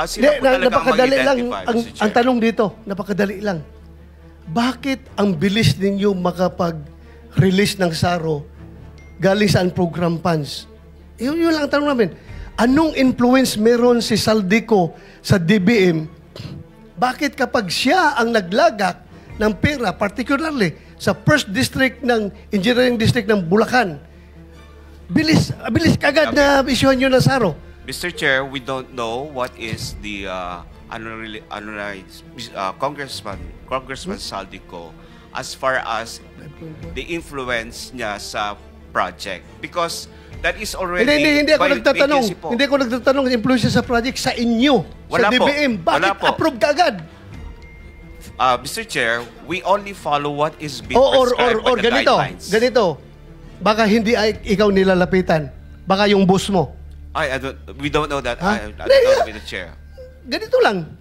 sila po talaga ang napakadali lang mag-identify, ang tanong dito, napakadali lang. Bakit ang bilis ninyo makapag-release ng SARO galing sa program funds? Yun lang ang tanong namin. Anong influence meron si Saldico sa DBM? Bakit kapag siya ang naglagak ng pera, particularly sa first district ng engineering district ng Bulacan, bilis kagad na isyuhan nyo ng SARO? Mr. Chair, we don't know what is the Congressman Saldico as far as the influence niya sa project, because that is already Hindi ako by nagtatanong. agency po. Hindi ako nagtatanong ng influence sa project sa inyo, Wala sa po. DBM. Wala Bakit po. approve ka agad? Mr. Chair, we only follow what is being Or prescribed by the guidelines. ganito. Baka hindi ay ikaw nilalapitan. Baka yung boss mo. We don't know that. Ha? I don't know with the chair. Ganito lang.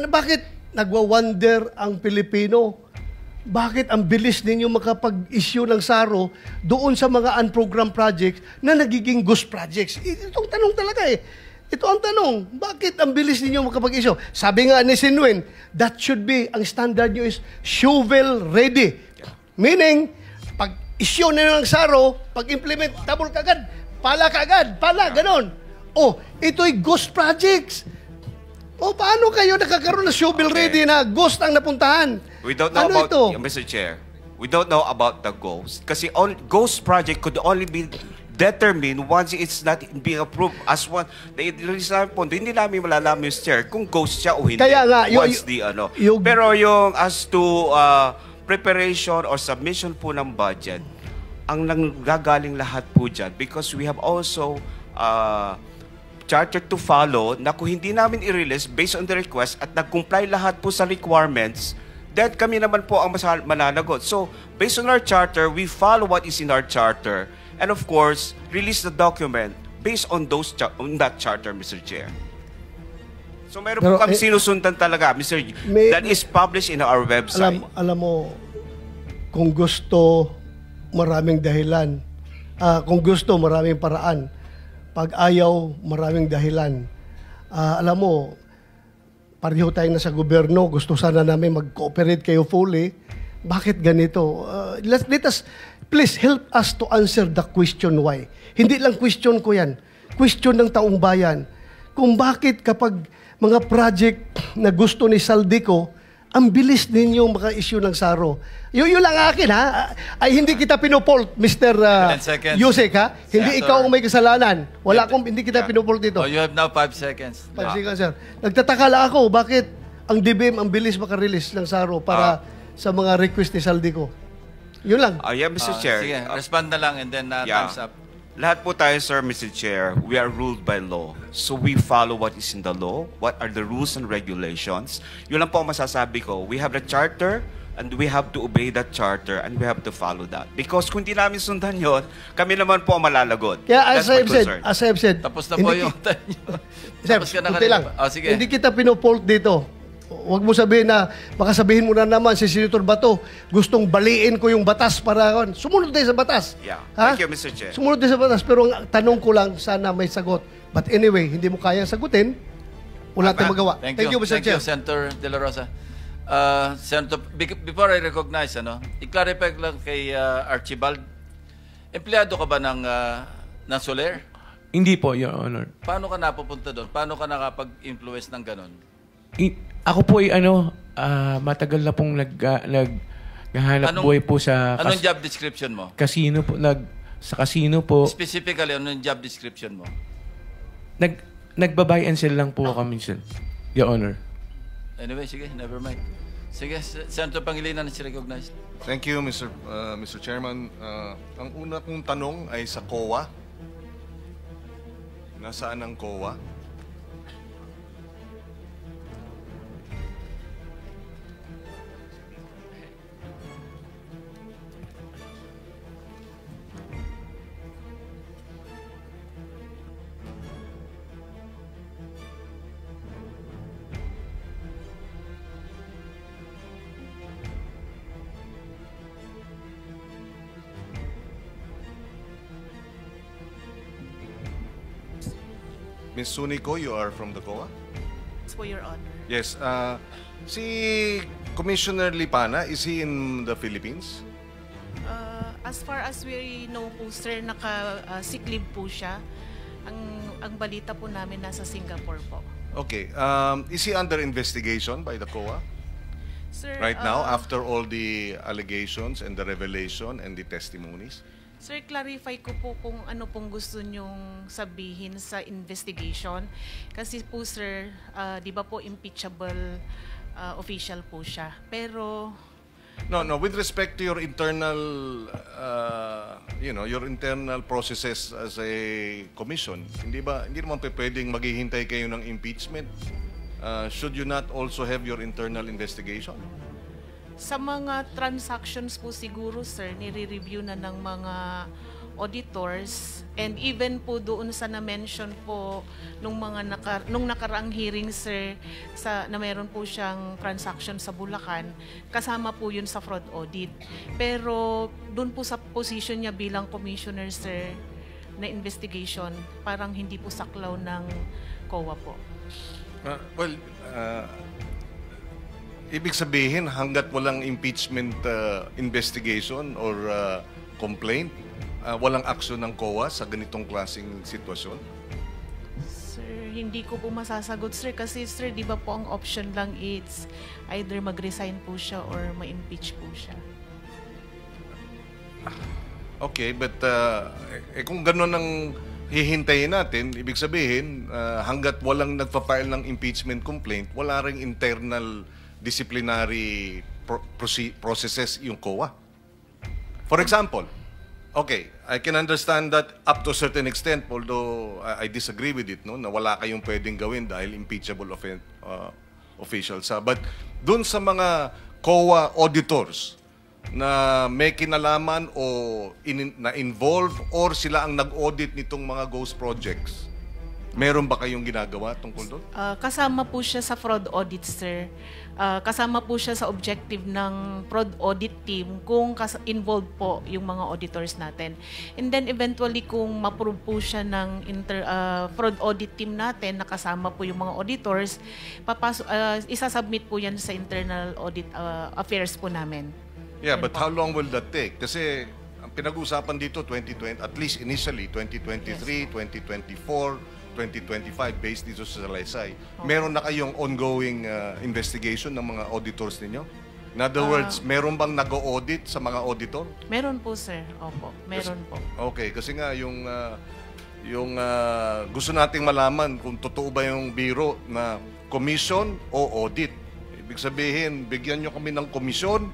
Bakit nagwa-wonder ang Pilipino? Bakit ang bilis ninyo makapag-issue ng SARO doon sa mga unprogrammed projects na nagiging ghost projects? Itong tanong talaga eh. Ito ang tanong. Bakit ang bilis ninyo makapag-issue? Sabi nga ni Sinwin, that should be, ang standard nyo is shovel ready. Meaning, pag-issue na ng SARO, pag-implement, tabol kagad, pala kagad, ganon. Oh, ito'y ghost projects. O, paano kayo nakakaroon ng shovel ready na ghost ang napuntahan? We don't know Ano about, ito? Mr. Chair, we don't know about the ghost. Kasi ghost project could only be determined once it's not being approved as one. The pondo, hindi namin malalaman, Mr. Chair, kung ghost siya o hindi. Kaya nga, Pero yung as to preparation or submission po ng budget, ang nanggagaling lahat po dyan, because we have also charter to follow na kung hindi namin i-release based on the request at nag-comply lahat po sa requirements, then kami naman po ang mananagot. So, based on our charter, we follow what is in our charter and of course, release the document based on that charter, Mr. Chair. So, meron po kami sinusundan talaga, Mr. That is published in our website. Alam mo, kung gusto, maraming dahilan. Kung gusto, maraming paraan. Pag ayaw, maraming dahilan. Alam mo, pareho tayo na sa gobyerno, gusto sana namin mag-cooperate kayo fully. Bakit ganito? Let us, please help us to answer the question why. Hindi lang question ko yan. Question ng taong bayan. Kung bakit kapag mga project na gusto ni Saldico, ang bilis ninyong maka-issue ng SARO. Yun lang akin, ha? Ay, hindi kita pinopolt, Mr. Yusek, ha? Hindi ikaw ang may kasalanan. Hindi kita pinopolt dito. Oh, you have now 5 seconds. 5 seconds, sir. Nagtataka lang ako, bakit ang DBM ang bilis maka-release ng SARO para sa mga request ni Saldico? Yun lang. Yeah, Mr. Chair. Sige, respond na lang and then time's up. Lahat po tayo, sir, Mr. Chair, we are ruled by law. So we follow what is in the law, what are the rules and regulations. Yun lang po ang masasabi ko. We have the charter and we have to obey that charter and we have to follow that. Because kung di namin sundan yun, kami naman po ang malalagot. Kaya as I've said, tapos na po yung time nyo. Sir, Tapos ka na kunti lang. kanina. Sige. Hindi kita pinopolt dito. Huwag mo sabihin na, baka sabihin mo na naman si Senator Bato, gustong baliin ko yung batas para, sumunod din sa batas. Yeah. Ha? Thank you, Mr. Chair. Sumunod din sa batas, pero ang tanong ko lang, sana may sagot. But anyway, hindi mo kayang sagutin, wala tayong magawa. Thank you, Mr. Thank Chair. you, Senator De La Rosa. Senator, before I recognize, i-clarify lang kay Archibald, empleyado ka ba ng Soler? Hindi po, Your Honor. Paano ka napupunta doon? Paano ka nakapag-influence ng ganon? Ako po ay matagal na pong naghahanap buhay po sa Anong job description mo? casino po. Sa casino po. Specifically, anong job description mo? Nagbabuy and sell lang po kami, sir. Your Honor. Anyway, sige, never mind. Sige, Senator Pangilinan is recognized. Thank you, Mr. Chairman. Ang una kong tanong ay sa COA. Nasaan ang COA? Ms. Sunico, you are from the COA? For Your Honor. Yes. Si Commissioner Lipana, is he in the Philippines? As far as we know po, sir, naka-sick leave po siya. Ang balita po namin nasa Singapore po. Okay. Is he under investigation by the COA? Sir, Right now, after all the allegations and the revelation and the testimonies? Sir, clarify ko po kung ano pong gusto nyong sabihin sa investigation. Kasi po, sir, di ba po impeachable official po siya. Pero... No, with respect to your internal, your internal processes as a commission, hindi naman pwedeng maghihintay kayo ng impeachment? Should you not also have your internal investigation? Sa mga transactions po siguro, sir, nire-review na ng mga auditors, and even po doon sa na-mention po nung nakaraang hearing, sir, na meron po siyang transaction sa Bulacan, kasama po yun sa fraud audit. Pero doon po sa position niya bilang commissioner, sir, na investigation, parang hindi po saklaw ng COA po. Ibig sabihin, hanggat walang impeachment investigation or complaint, walang aksyon ng COA sa ganitong klaseng sitwasyon? Sir, hindi ko po masasagot, sir, kasi, sir, di ba po ang option lang it's either mag-resign po siya or ma-impeach po siya. Okay, but kung gano'n ang hihintayin natin, ibig sabihin, hanggat walang nagpa-file ng impeachment complaint, wala ring internal disciplinary processes yung COA. For example, okay, I can understand that up to a certain extent, although I disagree with it, no, na wala kayong pwedeng gawin dahil impeachable officials. But dun sa mga COA auditors na may kinalaman o na-involve or sila ang nag-audit nitong mga ghost projects, meron ba kayong ginagawa tungkol doon? Kasama po siya sa fraud audit, sir. Kasama po siya sa objective ng fraud audit team kung involved po yung mga auditors natin. And then eventually kung ma-prove po siya ng fraud audit team natin na kasama po yung mga auditors, isasubmit po yan sa internal audit affairs po namin. Yeah, but how long will that take? Kasi ang pinag-uusapan dito 2020, at least initially 2023, 2024, 2025 based dito sa Salaysay. Meron na kayong ongoing investigation ng mga auditors ninyo? In other words, meron bang nag-audit sa mga auditor? Meron po, sir. Opo, meron po. Okay, kasi nga yung gusto nating malaman kung totoo ba yung biro na commission o audit. Ibig sabihin, bigyan nyo kami ng komisyon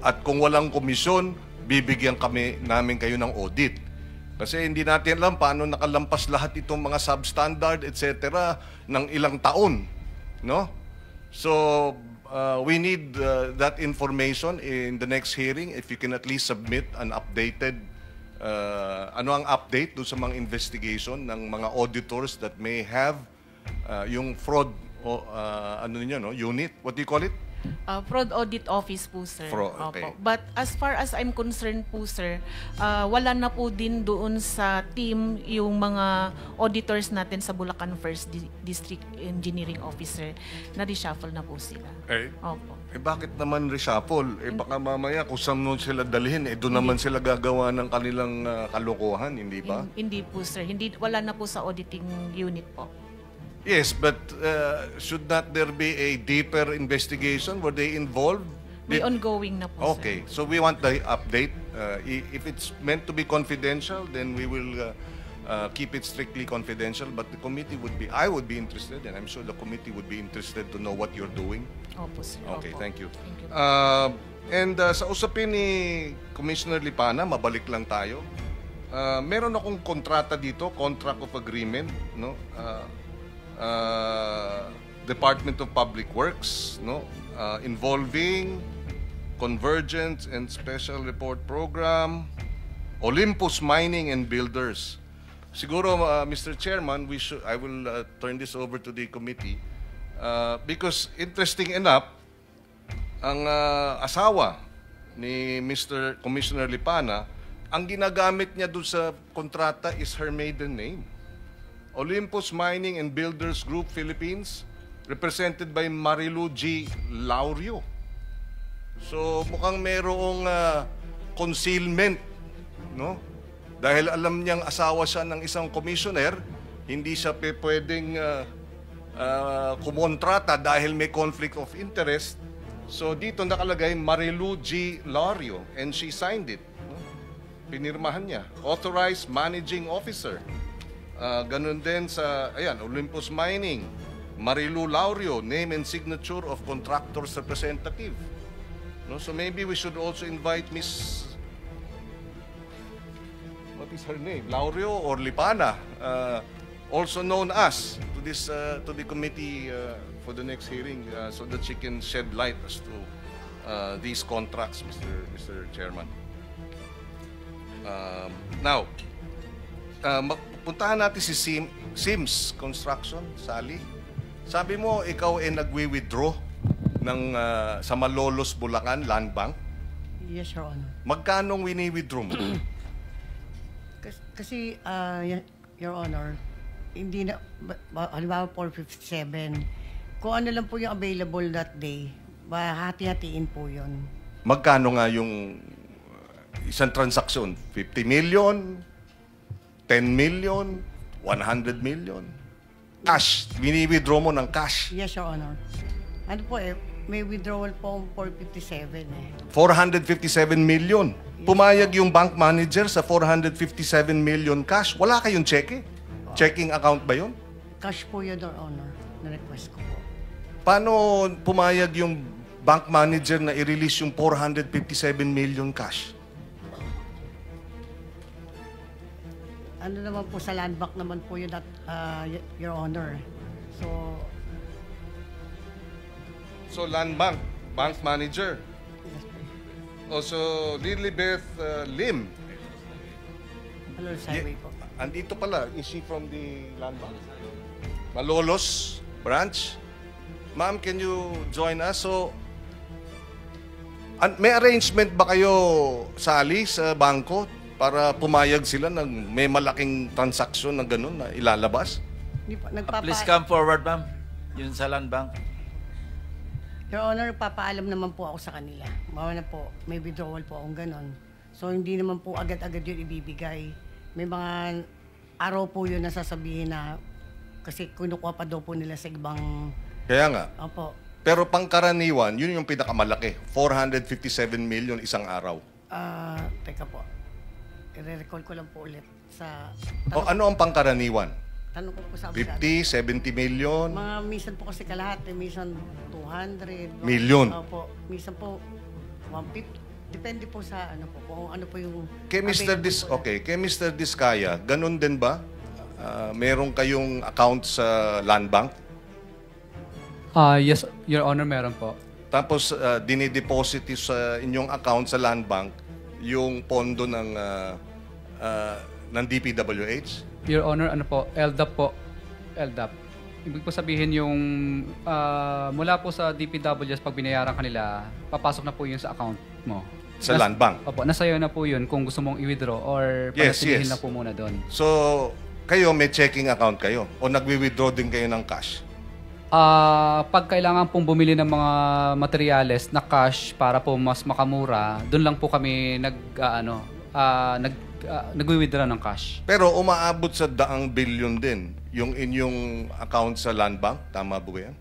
at kung walang komisyon, bibigyan namin kayo ng audit. Kasi hindi natin alam paano nakalampas lahat itong mga substandard, etc. ng ilang taon. No? So, we need that information in the next hearing. If you can at least submit an updated, ano ang update doon sa mga investigation ng mga auditors that may have yung fraud ano niyo, no? Unit? What do you call it? Fraud Audit Office po, sir. Okay. Opo. But as far as I'm concerned po, sir, wala na po din doon sa team yung mga auditors natin sa Bulacan First District Engineering Officer. Na-reshuffle na po sila. Opo. Bakit naman reshuffle? Baka mamaya kung saan mo sila dalhin, doon naman sila gagawa ng kanilang kalokohan, hindi ba? Hindi po, sir. Wala na po sa auditing unit po. Yes, but should not there be a deeper investigation? Were they involved? May ongoing na po, Okay, sir. so we want the update. If it's meant to be confidential, then we will keep it strictly confidential. But the committee I would be interested, and I'm sure the committee would be interested to know what you're doing. Opo, sir. Okay, Opo. thank you. Thank you. And sa usapin ni Commissioner Lipana, mabalik lang tayo. Meron akong kontrata dito, contract of agreement, no? Department of Public Works, no? Involving Convergence and Special Report Program, Olympus Mining and Builders. Siguro, Mr. Chairman, I will turn this over to the committee because interesting enough, ang asawa ni Mr. Commissioner Lipana, ang ginagamit niya doon sa kontrata is her maiden name. Olympus Mining and Builders Group Philippines, represented by Marilu G. Laurio. So mukhang merong concealment, no? Dahil alam niyang asawa siya ng isang commissioner, hindi siya pwedeng kumontrata dahil may conflict of interest. So dito nakalagay Marilu G. Laurio and she signed it. No? Pinirmahan niya. Authorized Managing Officer. Ganun din sa, Olympus Mining, Marilu Laurio, name and signature of contractor's representative. No? So maybe we should also invite Miss, what is her name? Laurio or Lipana, also known as, to the committee for the next hearing, so that she can shed light as to these contracts, Mr. Chairman. Now, puntahan natin si Sims Construction, Sally. Sabi mo, ikaw ay nagwi-withdraw sa Malolos, Bulacan, Land Bank? Yes, Your Honor. Magkano wini-withdraw mo? Kasi, Your Honor, hindi na, halimbawa 457, kung ano lang po yung available that day, hati-hatiin po yun. Magkano nga yung isang transaksyon? 50 million? 10 million, 100 million. Cash. Wini-withdraw mo ng cash. Yes, Your Honor. Ano po may withdrawal po 457 457 million. Pumayag yung bank manager sa 457 million cash. Wala kayong cheque? Checking account ba yun? Cash po yun, Your Honor. Na-request ko po. Paano pumayag yung bank manager na i-release yung 457 million cash? Ano naman po sa land bank naman po yun, Your Honor. So land bank, bank manager. Also, Lilibeth Lim. Hello, Highway po. Andito pala, is she from the land bank? Malolos branch. Ma'am, can you join us? So, may arrangement ba kayo, Sally, sa bangko para pumayag sila ng may malaking transaksyon na gano'n na ilalabas? Please come forward, ma'am. Yun sa land bank. Your Honor, papaalam naman po ako sa kanila. Bawa na po, may withdrawal po akong gano'n. So, hindi naman po agad-agad yun ibibigay. May mga araw po yun na sasabihin na kasi kinukuha pa daw po nila sa ibang... Kaya nga. Opo. Pero pangkaraniwan, yun yung pinakamalaki. 457 million isang araw. Teka po. I-recall ko lang po ulit sa... Ano ang pangkaraniwan? Tanong ko po sa 50, 70 million? Mga minsan po kasi kalahati, minsan 200. Million? Opo. Minsan po 150. Depende po sa ano po, kung ano po yung... Kay Mr. Diskaya, ganun din ba? Meron kayong account sa land bank? Yes, Your Honor, meron po. Tapos dinideposit sa inyong account sa land bank yung pondo ng DPWH? Your Honor, ano po? LDAP po. LDAP. ibig po sabihin yung mula po sa DPWS pag binayaran kanila, papasok na po yun sa account mo. Sa land bank? Opo, nasayo na po yun kung gusto mong i-withdraw or Yes, panatilihin yes. na po muna doon. So, kayo may checking account kayo o nagwi-withdraw din kayo ng cash? Pag kailangan pong bumili ng mga materyales na cash para po mas makamura, doon lang po kami nagwi-withdraw ng cash. Pero umaabot sa 100 billion din yung inyong account sa land bank? Tama ba yan?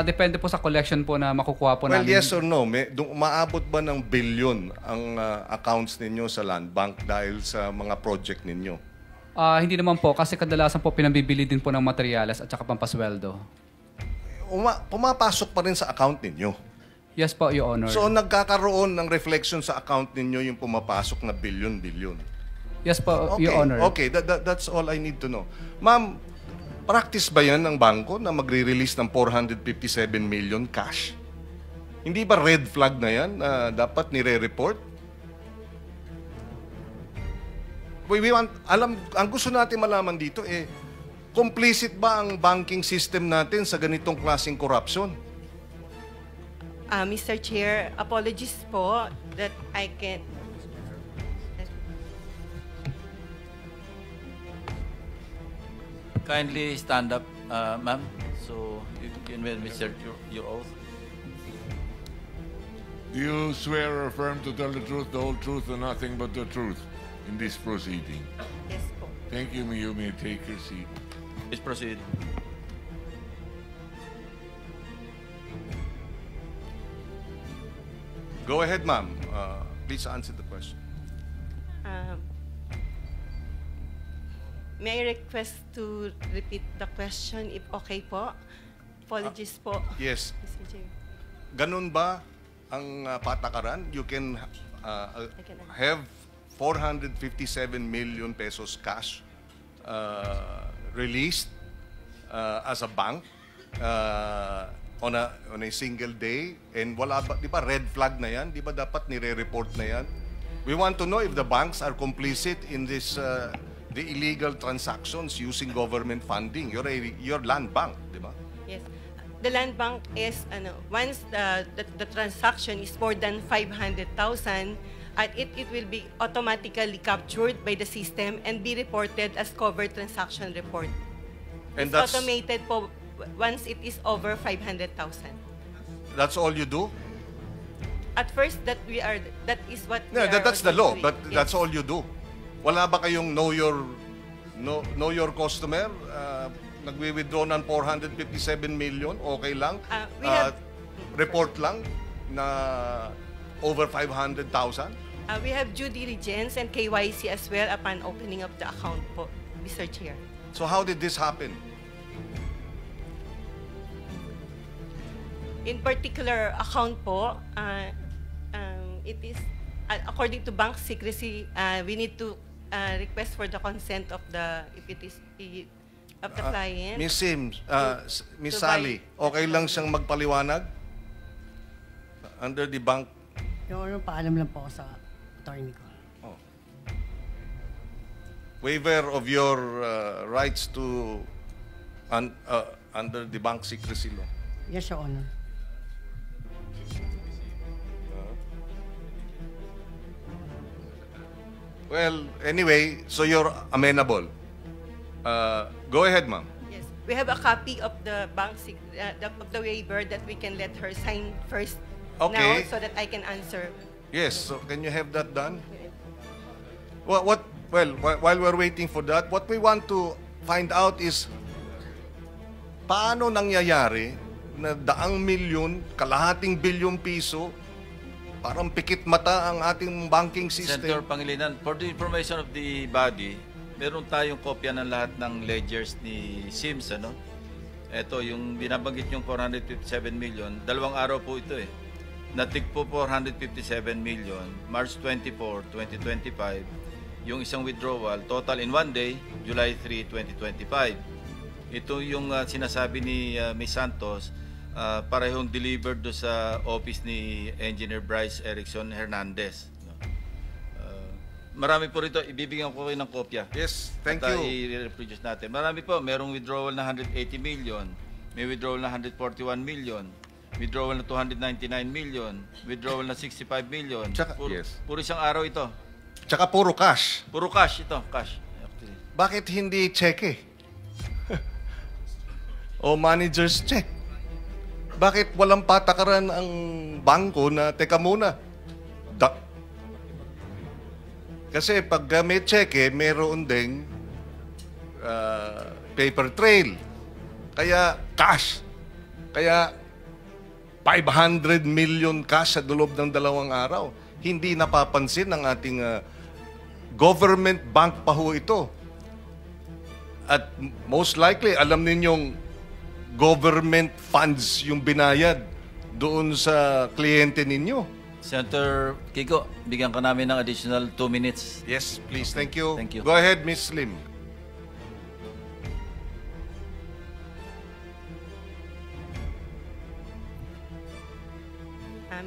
Depende po sa collection po na makukuha po Well, namin. yes or no? Umaabot ba ng billion ang accounts ninyo sa land bank dahil sa mga project ninyo? Hindi naman po kasi kadalasan po pinabibili din po ng materyales at saka pampasweldo. Pumapasok pa rin sa account ninyo? Yes po, Your Honor. So nagkakaroon ng reflection sa account ninyo yung pumapasok na billion-billion? Yes po, Okay, Your Honor. okay. That's all I need to know. Ma'am, practice ba yan ng bangko na magre-release ng 457 million cash? Hindi ba red flag na yan na dapat nire-report? Ang gusto natin malaman dito complicit ba ang banking system natin sa ganitong klaseng corruption? Mr. Chair, apologies po that I can't. Kindly stand up, ma'am. So you can administer your oath. Do you swear or affirm to tell the truth, the whole truth, and nothing but the truth in this proceeding? Yes po. Thank you. You may take your seat. Please proceed. Go ahead, ma'am. Please answer the question. May I request to repeat the question if okay po? Apologies po. Yes. Mr. Chair. Ganun ba ang patakaran? You can have 457 million pesos cash released as a bank on a single day, and wala ba, di ba red flag na yan? Di ba dapat nire-report na yan? We want to know if the banks are complicit in this the illegal transactions using government funding. You're land bank, di ba? Yes. The land bank is once the transaction is more than 500,000, it will be automatically captured by the system and be reported as covered transaction report. And it's that's automated po once it is over 500,000. That's all you do? At first, that is what we Yeah, are that's the law, doing. but Yes. that's all you do. Wala ba kayong know your customer? Nagwi-withdraw ng 457 million, okay lang? We have- report lang na over 500,000? We have due diligence and KYC as well upon opening of the account po, Mr. Chair. So how did this happen? In particular account po, it is according to bank secrecy. We need to request for the consent of the client. Miss Sims, Miss to Sally, okay lang siyang magpaliwanag? Under the bank? Yung paalam lang po ako sa attorney ko. Waiver of your rights to under the bank secrecy law. Yes, Your Honor. Well, anyway, so you're amenable. Go ahead, ma'am. Yes, we have a copy of the of the waiver that we can let her sign first now, Okay. so that I can answer. Yes, so can you have that done? Well, while we're waiting for that, what we want to find out is paano nangyayari na 100 milyon, kalahating bilyong piso, parang pikit mata ang ating banking system. Senator Pangilinan, for the information of the body, meron tayong kopya ng lahat ng ledgers ni Sims, ano? Ito, yung binabanggit yung 457 million, 2 araw po ito eh. Natig po 457 million, March 24, 2025. Yung isang withdrawal, total in one day, July 3, 2025. Ito yung sinasabi ni Ms. Santos, parehong delivered do sa office ni Engineer Bryce Erickson Hernandez. marami po rito. Ibibigyan ko kayo ng kopya. Yes, thank At, you. i-reproduce natin. Marami po. Merong withdrawal na 180 million. May withdrawal na 141 million. Withdrawal na 299 million. Withdrawal na 65 million. Puro isang araw ito. Tsaka puro cash. Puro cash ito. Cash. Bakit hindi cheque? O manager's check? Bakit walang patakaran ang bangko na, teka muna, kasi pag may cheque, meron ding paper trail. Kaya cash. Kaya 500 million cash sa loob ng 2 araw. Hindi napapansin ng ating government bank pa ho ito. At most likely, alam ninyong government funds yung binayad doon sa kliyente ninyo. Senator Kiko, bigyan ka namin ng additional 2 minutes. Yes, please. Thank you. Thank you. Go ahead, Ms. Lim.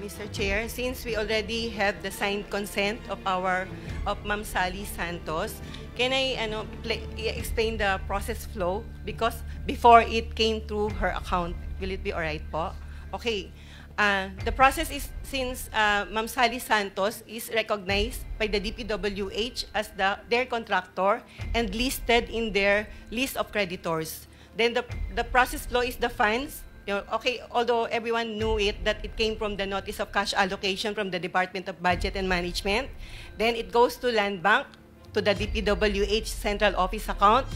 Mr. Chair, since we already have the signed consent of Ma'am Sally Santos, can I explain the process flow? Because before it came through her account, will it be alright po? Okay. The process is, since Ma'am Sally Santos is recognized by the DPWH as their contractor and listed in their list of creditors, then the process flow is the funds. Okay, although everyone knew that it came from the notice of cash allocation from the Department of Budget and Management, then it goes to Land Bank, to the DPWH Central Office account,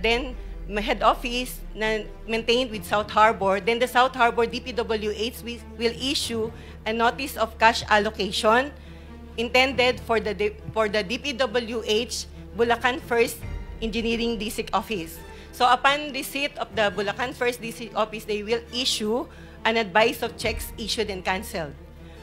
then my head office na maintained with South Harbor, then the South Harbor DPWH will issue a notice of cash allocation intended for the DPWH Bulacan First Engineering District Office. So upon receipt of the Bulacan First District Office, they will issue an advice of checks issued and canceled.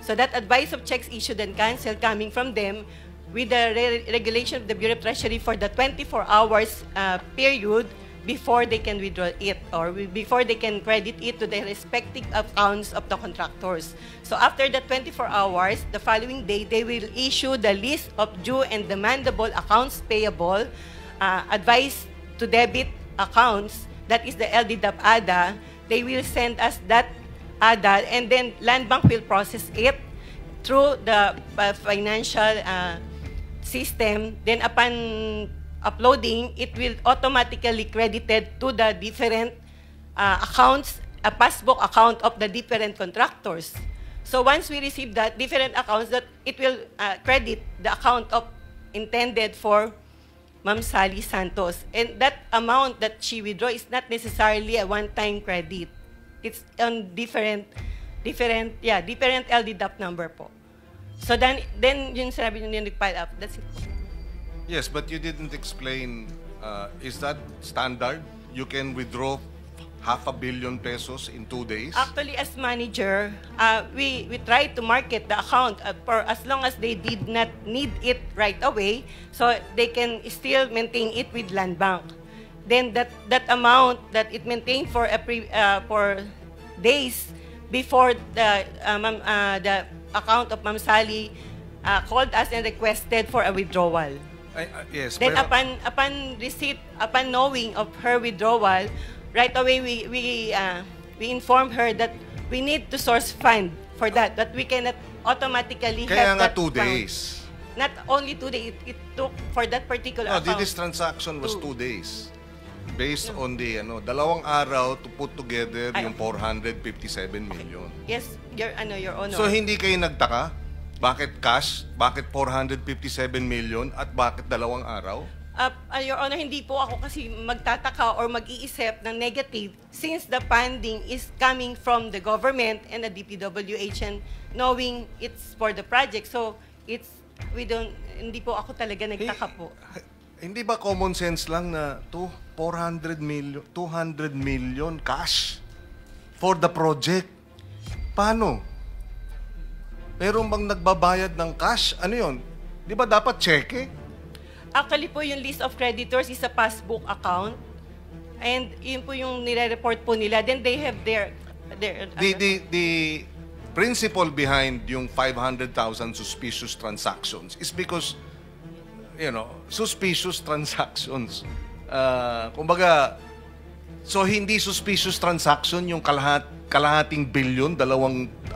So that advice of checks issued and canceled coming from them with the regulation of the Bureau of Treasury for the 24 hours period before they can withdraw it or before they can credit it to the respective accounts of the contractors. So after the 24 hours, the following day, they will issue the list of due and demandable accounts payable, advice to debit accounts, that is the LDDAP ADA. They will send us that ADA and then Land Bank will process it through the financial system. Then upon uploading, it will automatically credited to the different accounts, a passbook account of the different contractors. So once we receive that different accounts, that it will credit the account of intended for Ma'am Sally Santos. And that amount that she withdraw is not necessarily a one-time credit. It's on different LDDAP number po. So then yung sabi niyo nag-pile up, that's it po. Yes, but you didn't explain, is that standard? You can withdraw 500 million pesos in 2 days? Actually, as manager, we try to market the account for as long as they did not need it right away, so they can still maintain it with Land Bank. Then that amount that it maintained for days before the account of Ma'am Sally called us and requested for a withdrawal. Yes. Then upon receipt, upon knowing of her withdrawal, right away we informed her that we need to source fund for that we cannot automatically Kaya have nga that 2 days. Fund. Not only 2 days, it took for that particular account. This transaction was 2 days. Based on the 2 araw to put together yung 457 million. Yes, Your Honor. So hindi kayo nagtaka? Bakit cash? Bakit 457 million? At bakit 2 araw? Your Honor, hindi po ako kasi magtataka or mag-iisip ng negative since the funding is coming from the government and the DPWH and knowing it's for the project. So, hindi po ako talaga nagtaka po. Hindi ba common sense lang na 200 million cash for the project? Paano? Meron bang nagbabayad ng cash? Ano yun? Di ba dapat cheque? Actually po, yung list of creditors is a passbook account. And yun po yung nire-report po nila. Then they have their The principle behind yung 500,000 suspicious transactions is because suspicious transactions. Kumbaga, so hindi suspicious transaction yung kalahating bilyon, 2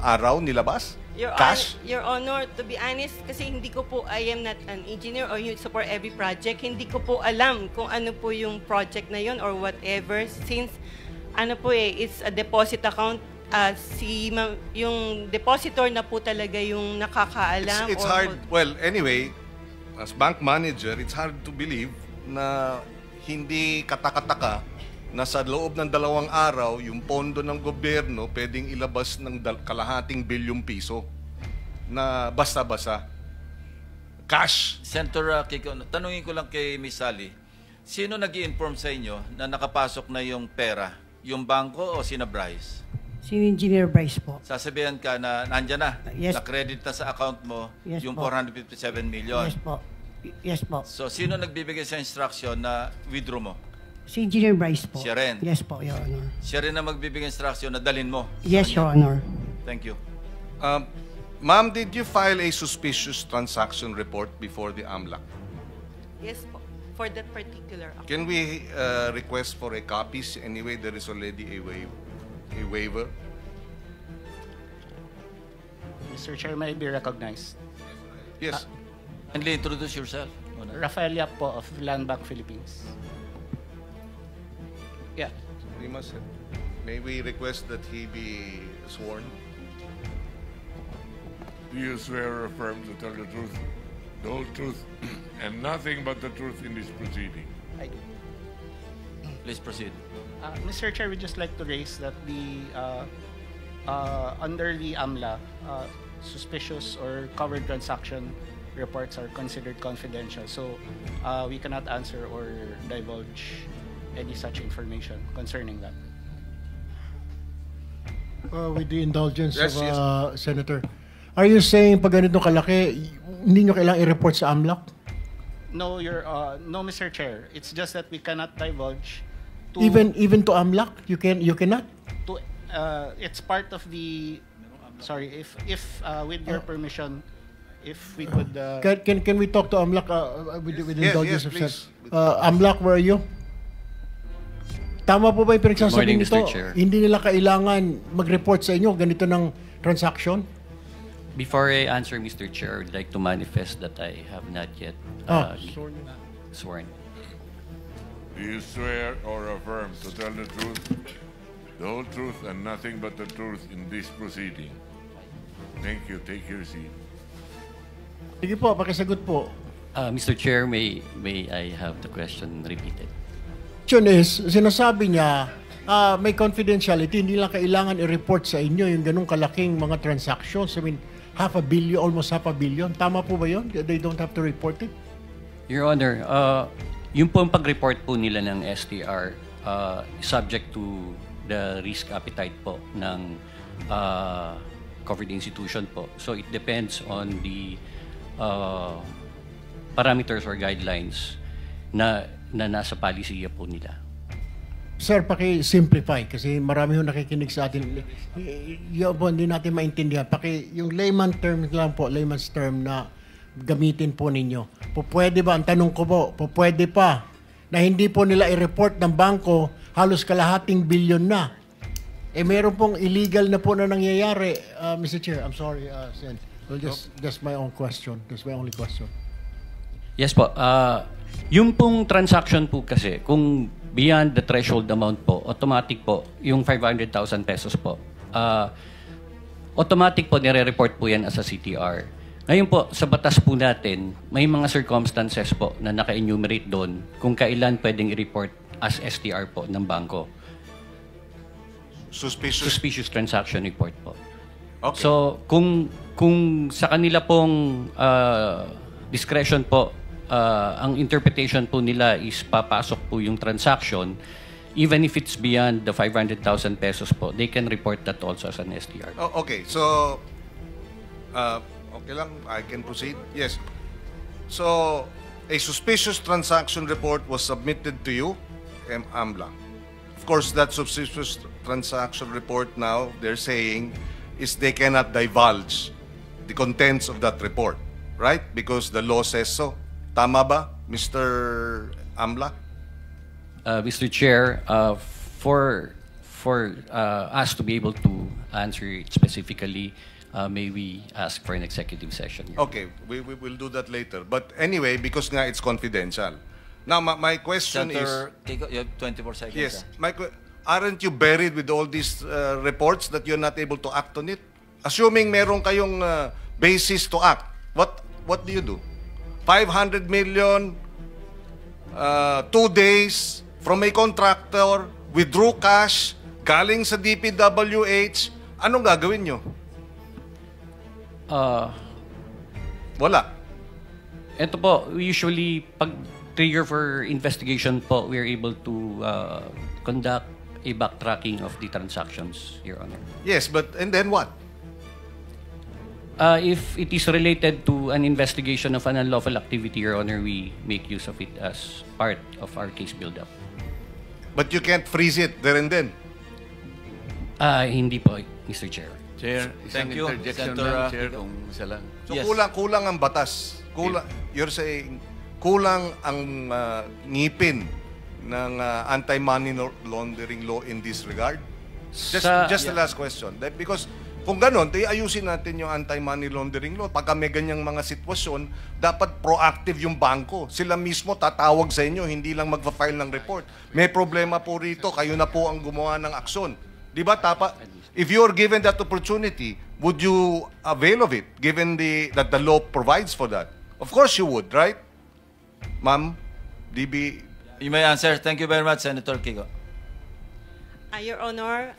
araw nilabas? Cash? Your Honor, to be honest, kasi hindi ko po, I am not an engineer or you support every project, hindi ko po alam kung ano po yung project na yun or whatever, since it's a deposit account, yung depositor na po talaga yung nakakaalam. It's hard, well, anyway, as bank manager, it's hard to believe na hindi katakataka na sa loob ng 2 araw, yung pondo ng gobyerno pwedeng ilabas ng kalahating bilyong piso na basta-basta. Cash. Senator Kiko, tanungin ko lang kay Ms. Sally, sino nag-i-inform sa inyo na nakapasok na yung pera? Yung bangko o sina Bryce? Si Engineer Bryce po. Sasabihan ka na nandyan na, Yes. na-credit na sa account mo Yes yung po. 457 million. Yes po. Yes po. So, sino nagbibigay sa instruction na withdraw mo? Si Engineer Bryce po. Siya rin? Yes po, Your Honor. Siya rin na magbibigay instruction na dalin mo? Yes, Your Honor. Thank you. Ma'am, did you file a suspicious transaction report before the AMLAC? Yes po, for that particular account. Can we request for a copy? Anyway, there is already a waiver. Mr. Chair, may I be recognized? Yes. Kindly introduce yourself. Rafael Yap po of Land Bank Philippines. Yeah. May we request that he be sworn? Do you swear or affirm to tell the truth, the whole truth, and nothing but the truth in this proceeding? I do. Please proceed. Mr. Chair, we'd just like to raise that under the AMLA, suspicious or covered transaction reports are considered confidential. So we cannot answer or divulge any such information concerning that. With the indulgence of Senator, are you saying pag ganito kalaki, hindi nyo kailangang i-report sa AMLAC? No, no, Mr. Chair. It's just that we cannot divulge to Even to AMLAC, you cannot. To it's part of the. Sorry, if with your permission, if we could. Can we talk to AMLAC with the indulgence of please. AMLAC, where are you? Tama po ba yung pinagsasabi nito? Mr. Chair. Hindi nila kailangan mag-report sa inyo ganito ng transaction? Before I answer, Mr. Chair, I'd like to manifest that I have not yet sworn. Do you swear or affirm to tell the truth, the whole truth, and nothing but the truth in this proceeding? Thank you. Take your seat. Sige po, pakisagot po. Mr. Chair, may I have the question repeated? Question is, sinasabi niya, may confidentiality, hindi lang kailangan i-report sa inyo yung ganung kalaking mga transactions. I mean, almost half a billion. Tama po ba yun? They don't have to report it? Your Honor, yung po pag-report po nila ng STR, subject to the risk appetite po ng covered institution po. So it depends on the parameters or guidelines na nasa palisiya po nila. Sir, paki-simplify kasi marami yung nakikinig sa atin. Yung po, hindi natin maintindihan. Yung layman term lang po, layman's term na gamitin po ninyo. Pwede ba, ang tanong ko po, pwede pa na hindi po nila i-report ng bangko halos kalahating bilyon na. Meron pong illegal na po na nangyayari. Mr. Chair, I'm sorry, Sen. Well, that's my own question. That's my only question. Yes po. Yung pong transaction po kasi, kung beyond the threshold amount po, automatic po, yung 500,000 pesos po, automatic po nire-report po yan as a CTR. Ngayon po, sa batas po natin, may mga circumstances po na naka-enumerate doon kung kailan pwedeng i-report as STR po ng bangko. Suspicious transaction report po. Okay. So, kung sa kanila pong discretion po, ang interpretation po nila is papasok po yung transaction, even if it's beyond the 500,000 pesos po, they can report that also as an STR. Oh, okay, so, okay lang, I can proceed? Yes. So, a suspicious transaction report was submitted to you, AMLA. Of course, that suspicious transaction report now, they're saying, is they cannot divulge the contents of that report, right? Because the law says so. Tama ba, Mr. Amla? Mr. Chair, for us to be able to answer it specifically, may we ask for an executive session? Okay, we will do that later. But anyway, because nga it's confidential. Now, my question Senator Kiko, you have 24 seconds. Yes. sir. Aren't you buried with all these reports that you're not able to act on it? Assuming meron kayong basis to act, what do you do? 500 million, 2 days from a contractor, withdrew cash, galing sa DPWH, anong gagawin nyo? Wala. Ito po, usually, pag trigger for investigation po, we are able to conduct a backtracking of the transactions, Your Honor. Yes, and then what? If it is related to an investigation of an unlawful activity, Your Honor, we make use of it as part of our case build-up. But you can't freeze it there and then? Hindi po, Mr. Chair. Chair, isang Thank you, interjection Senator, lang, Chair, kung isa lang. So Yes. kulang ang batas. You're saying kulang ang ngipin ng anti-money laundering law in this regard? Just the last question. Because kung ganon, ayusin natin yung anti-money laundering law. Pagka may ganyang mga sitwasyon, dapat proactive yung bangko. Sila mismo tatawag sa inyo, hindi lang magpa-file ng report. May problema po rito, kayo na po ang gumawa ng aksyon. Di ba? If you're given that opportunity, would you avail of it, given that the law provides for that? Of course you would, right? Ma'am, DB... You may answer. Thank you very much, Senator Kiko. Your Honor,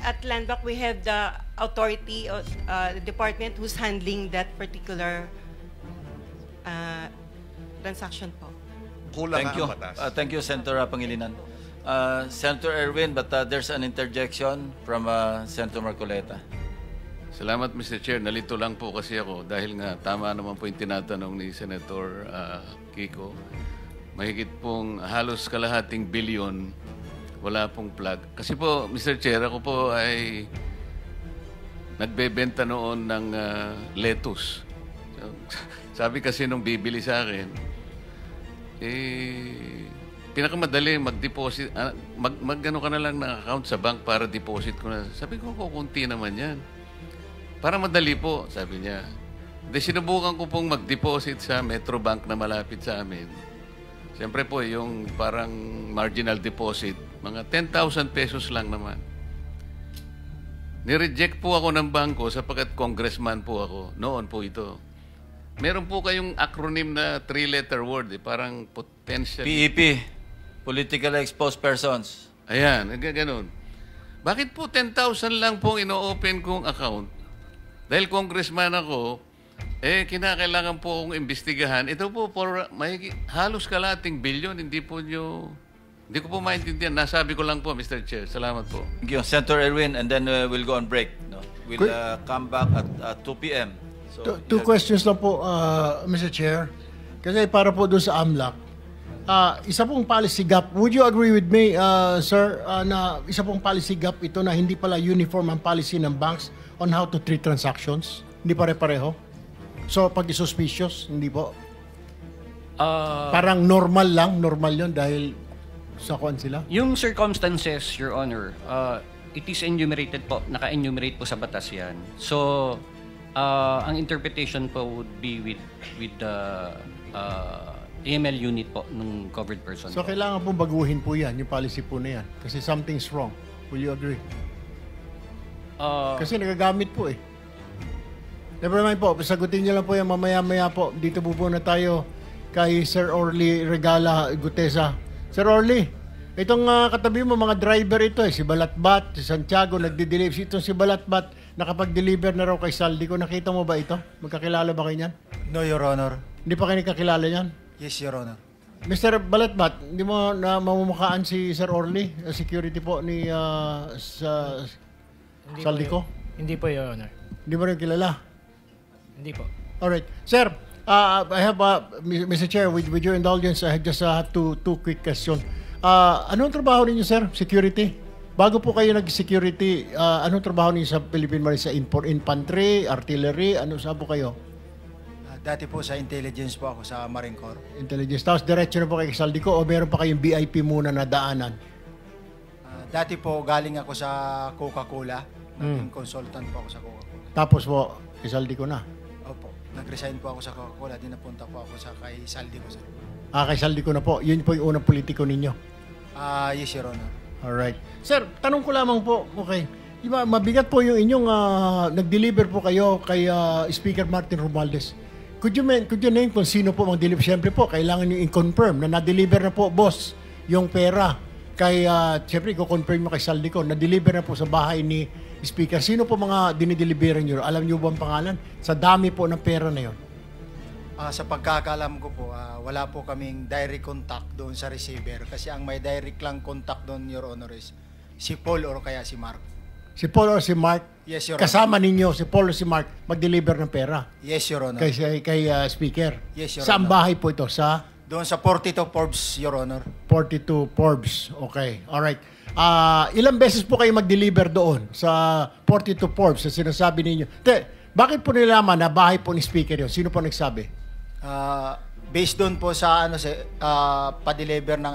at Landmark, we have the authority of the department who's handling that particular transaction po. Kulang Thank you. ang batas. Thank you, Senator Pangilinan. Senator Erwin, but there's an interjection from Senator Marcoleta. Salamat, Mr. Chair. Nalito lang po kasi ako dahil nga tama naman po yung tinatanong ni Senator Kiko. Mahigit pong halos kalahating bilyon, wala pong plug. Kasi po, Mr. Chair, ako po ay nagbebenta noon ng lettuce. So, sabi kasi nung bibili sa akin, pinakamadali mag-deposit, mag-ano ka na lang ng account sa bank para deposit ko na. Sabi ko, kukunti naman yan. Para madali po, sabi niya. Sinubukan ko pong mag-deposit sa Metrobank na malapit sa amin. Siyempre po, yung parang marginal deposit, mga 10,000 pesos lang naman. Nireject po ako ng bangko sapagkat congressman po ako. Noon po ito. Meron po kayong acronym na 3-letter word, parang potential. PEP, Politically Exposed Persons. Ayan, ganun. Bakit po 10,000 lang pong ino-open kong account? Dahil congressman ako, kinakailangan po akong imbestigahan. Ito po, halos kalating bilyon, hindi ko po maintindihan. Nasabi ko lang po, Mr. Chair. Salamat po. Thank you, Senator Erwin, and then we'll go on break. No? We'll come back at 2 p.m. So, Two questions lang po, Mr. Chair. Kasi para po doon sa AMLAC, isa pong policy gap. Would you agree with me, sir, na isa pong policy gap ito na hindi pala uniform ang policy ng banks on how to treat transactions? Hindi pare-pareho? So, pag suspicious, hindi po? Parang normal yun dahil sa kuan sila? Yung circumstances, Your Honor, it is enumerated po, naka-enumerate po sa batas yan. So, ang interpretation po would be with the AML unit po ng covered person. So, kailangan pong baguhin po yan, yung policy po na yan. Kasi something's wrong. Will you agree? Kasi nagagamit po eh. Never mind po, sagutin niyo lang po yan mamaya-maya po. Dito po na tayo kay Sir Orly Regala Gutesa. Sir Orly, itong katabi mo, mga driver ito eh. Si Balatbat, si Santiago, nagdi-deliver. Itong si Balatbat, nakapag-deliver na raw kay Saldi ko. Nakita mo ba ito? Magkakilala ba kayo niyan? No, Your Honor. Hindi pa kayo nakakilala niyan? Yes, Your Honor. Mr. Balatbat, hindi mo na mamumukaan si Sir Orly, security po ni Saldi ko? Hindi po, Your Honor. Hindi mo rin kilala? Hindi po. Alright. Sir, I have, Mr. Chair, with your indulgence, I just have two quick questions. Anong trabaho ninyo, sir? Security? Bago po kayo nag-security, anong trabaho ninyo sa Philippine Marine? Sa infantry, artillery, ano sa po kayo? Dati po sa intelligence po ako sa Marine Corps. Intelligence. Tapos diretso na po kay Saldico o meron pa kayong VIP muna na daanan? Dati po galing ako sa Coca-Cola. Naging consultant po ako sa Coca-Cola. Tapos po, kay Saldico na? Opo. Nag-resign po ako sa Coca-Cola. Di napunta po ako sa kay Saldico. Kay Saldico na po. Yun po yung unang politiko ninyo? Yes, Your Honor. Alright. Sir, tanong ko lamang po, okay. Diba, mabigat po yung inyong nag-deliver po kayo kay Speaker Martin Romualdez. Could you name kung sino po mag-deliver? Siyempre po, kailangan nyo i-confirm na na-deliver na po, boss, yung pera. Kay, siyempre, i-confirm mo kay Saldico, na-deliver na po sa bahay ni Speaker. Sino po mga dinideliveran nyo? Alam nyo ba ang pangalan? Sa dami po ng pera na yun. Sa pagkakaalam ko po, wala po kaming direct contact doon sa receiver. Kasi ang may direct lang contact doon, Your Honor, is si Paul or kaya si Mark. Si Paul or si Mark? Yes, Your Honor. Kasama ninyo, si Paul or si Mark, mag-deliver ng pera? Yes, Your Honor. Kay Speaker? Yes, Your Saan Honor. bahay po ito? Doon sa 42 Forbes, Your Honor. 42 Forbes. Okay. Alright. Ilang beses po kayo mag-deliver doon sa 42 Forbes na sinasabi ninyo? Bakit po nilaman na bahay po ni Speaker yun? Sino po nagsabi? Based doon po sa pa-deliver ng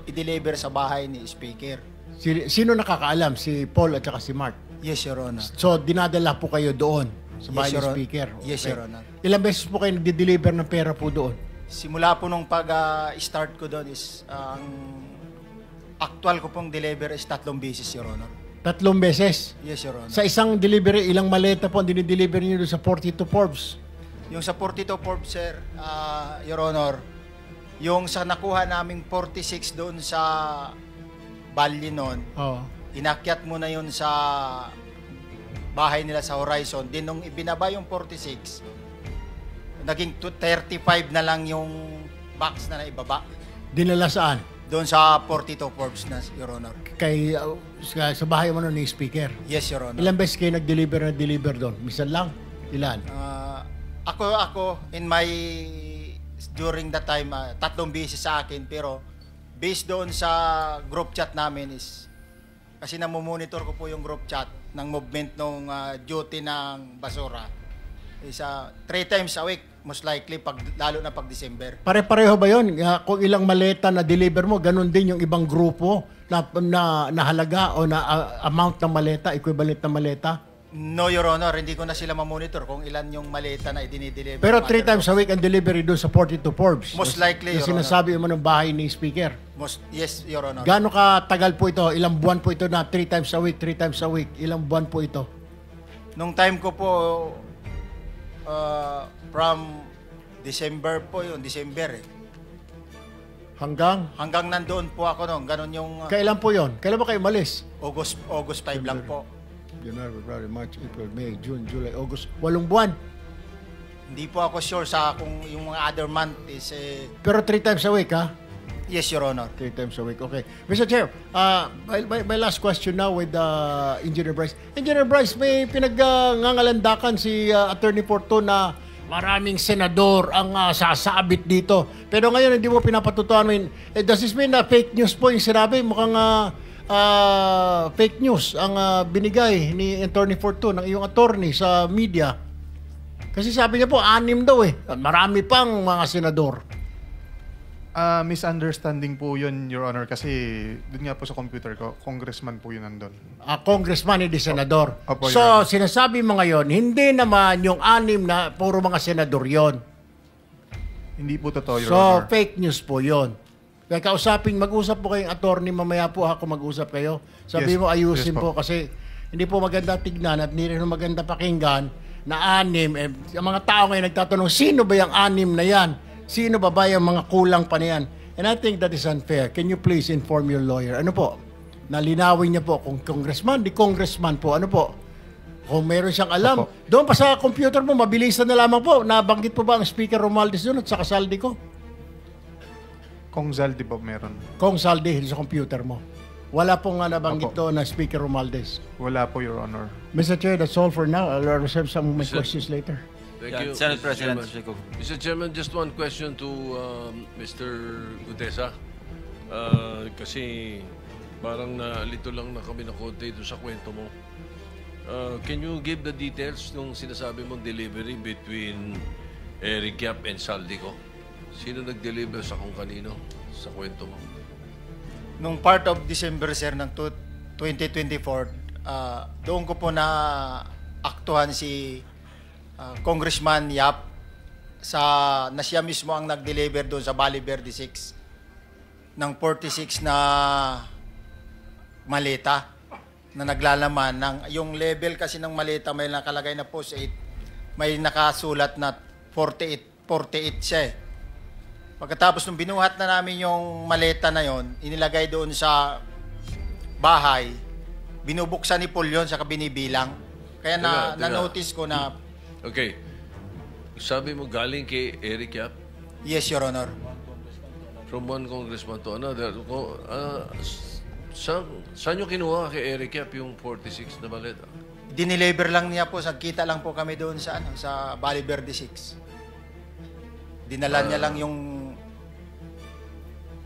i-deliver sa bahay ni Speaker. Sino nakakaalam? Si Paul at saka si Mark? Yes, Your Honor. So, dinadala po kayo doon sa bahay ni Speaker? Yes, Your Honor. Ilang beses po kayo nag-deliver ng pera po doon? Simula po nung pag-start ko doon is ang actual ko pong deliver is 3 beses, Your Honor. 3 beses? Yes, Your Honor. Sa isang delivery, ilang maleta po ang dinideliver niyo doon sa 42 Forbes? Yung sa 42 Forbes, sir, Your Honor, yung sa nakuha naming 46 doon sa Bali noon, inakyat mo na yun sa bahay nila sa Horizon. Din nung ibinaba yung 46, naging 35 na lang yung box na naibaba. Dinala saan? Doon sa 42 Forbes na, Your Honor. Kay, sa bahay mo ni Speaker? Yes, Your Honor. Ilang beses kayo nag-deliver doon? Misan lang? Ilan? Ako, during that time, 3 beses sa akin, pero based doon sa group chat namin is, kasi namumonitor ko po yung group chat ng movement ng duty ng basura. Is 3 times a week, most likely, lalo na pag December. Pare-pareho ba yun? Kung ilang maleta na deliver mo, ganun din yung ibang grupo na halaga o na amount ng maleta, equivalent na maleta? No, Your Honor, hindi ko na sila mamonitor kung ilan yung maleta na idinideliver. Pero 3 times a week ang delivery doon sa 42 Forbes? Most likely, Your Honor. Sinasabi mo ng bahay ni Speaker? Yes, Your Honor. Gaano katagal po ito? Ilang buwan po ito na 3 times a week, 3 times a week? Ilang buwan po ito? Nung time ko po, from December po yun, December eh. Hanggang nandoon po ako noon. Ganun yung... Kailan po yun? Kailan ba kayo malis? August 5 lang po. January, February, March, April, May, June, July, August. 8 buwan. Hindi po ako sure sa kung yung mga other month is... Pero 3 times a week, ha? Yes, Your Honor. 3 times a week, okay. Mr. Chair, my last question now with Engineer Bryce. Engineer Bryce, may pinag-ngangalandakan si Attorney Porto na maraming senador ang sasabit dito. Pero ngayon, hindi mo pinapatutuan. Does this mean na fake news po yung sinabi? Mukhang fake news ang binigay ni Attorney Porto ng iyong attorney sa media. Kasi sabi niya po, 6 daw eh. Marami pang mga senador. Misunderstanding po yun, Your Honor, kasi dun nga po sa computer ko, congressman po yun nandun. Congressman, hindi senador. Opo, so, Your Honor. sinasabi mo ngayon, hindi naman yung 6 na puro mga senador yon. Hindi po totoo, Your So, Honor. fake news po yon. Kaya mag-usap po kayong attorney, mamaya po ako mag-usap kayo. Sabi Yes, mo, ayusin yes po kasi hindi po maganda tignan at hindi rin maganda pakinggan na 6. Ang mga tao ngayon nagtatanong, sino ba yung 6 na yan? Sino ba yung mga kulang pa na yan? And I think that is unfair. Can you please inform your lawyer? Ano po? Nalinawin niya po kung congressman, di congressman po. Ano po? Kung meron siyang alam. Doon pa sa computer mo, mabilisan na lamang po. Nabanggit po ba ang Speaker Romualdez doon at saka Saldico? Kong Zaldi ba meron? Kong Saldi sa computer mo. Wala pong nabanggit doon na Speaker Romualdez. Wala po, Your Honor. Mr. Chair, that's all for now. I'll reserve some of my questions later. Thank you, Senate Mr. President Chairman. Mr. Chairman, just one question to Mr. Gutesa. Kasi parang nalito lang na kami na konti doon sa kwento mo. Can you give the details nung sinasabi mong delivery between Eric Yap and Saldico. Sino nag-deliver sa kung kanino sa kwento mo? Nung part of December, sir, ng 2024, doon ko po na aktuhan si Congressman Yap na siya mismo ang nag-deliver doon sa Valle Verde 6 ng 46 na maleta na naglalaman ng yung level kasi ng maleta may nakalagay na post 8, may nakasulat na 48 siya eh. Pagkatapos nung binuhat na namin yung maleta na yon, inilagay doon sa bahay, binubuksan ni Paul yun, saka binibilang. Kaya na-notice ko na... Okay. Sabi mo galing kay Eric Yap? Yes, Your Honor. From one congressman to another. Saan nyo kinuha kay Eric Yap yung 46 na maleta? Dineliver lang niya po, sagkita lang po kami doon sa sa Valle Verde 6. Dinala niya lang yung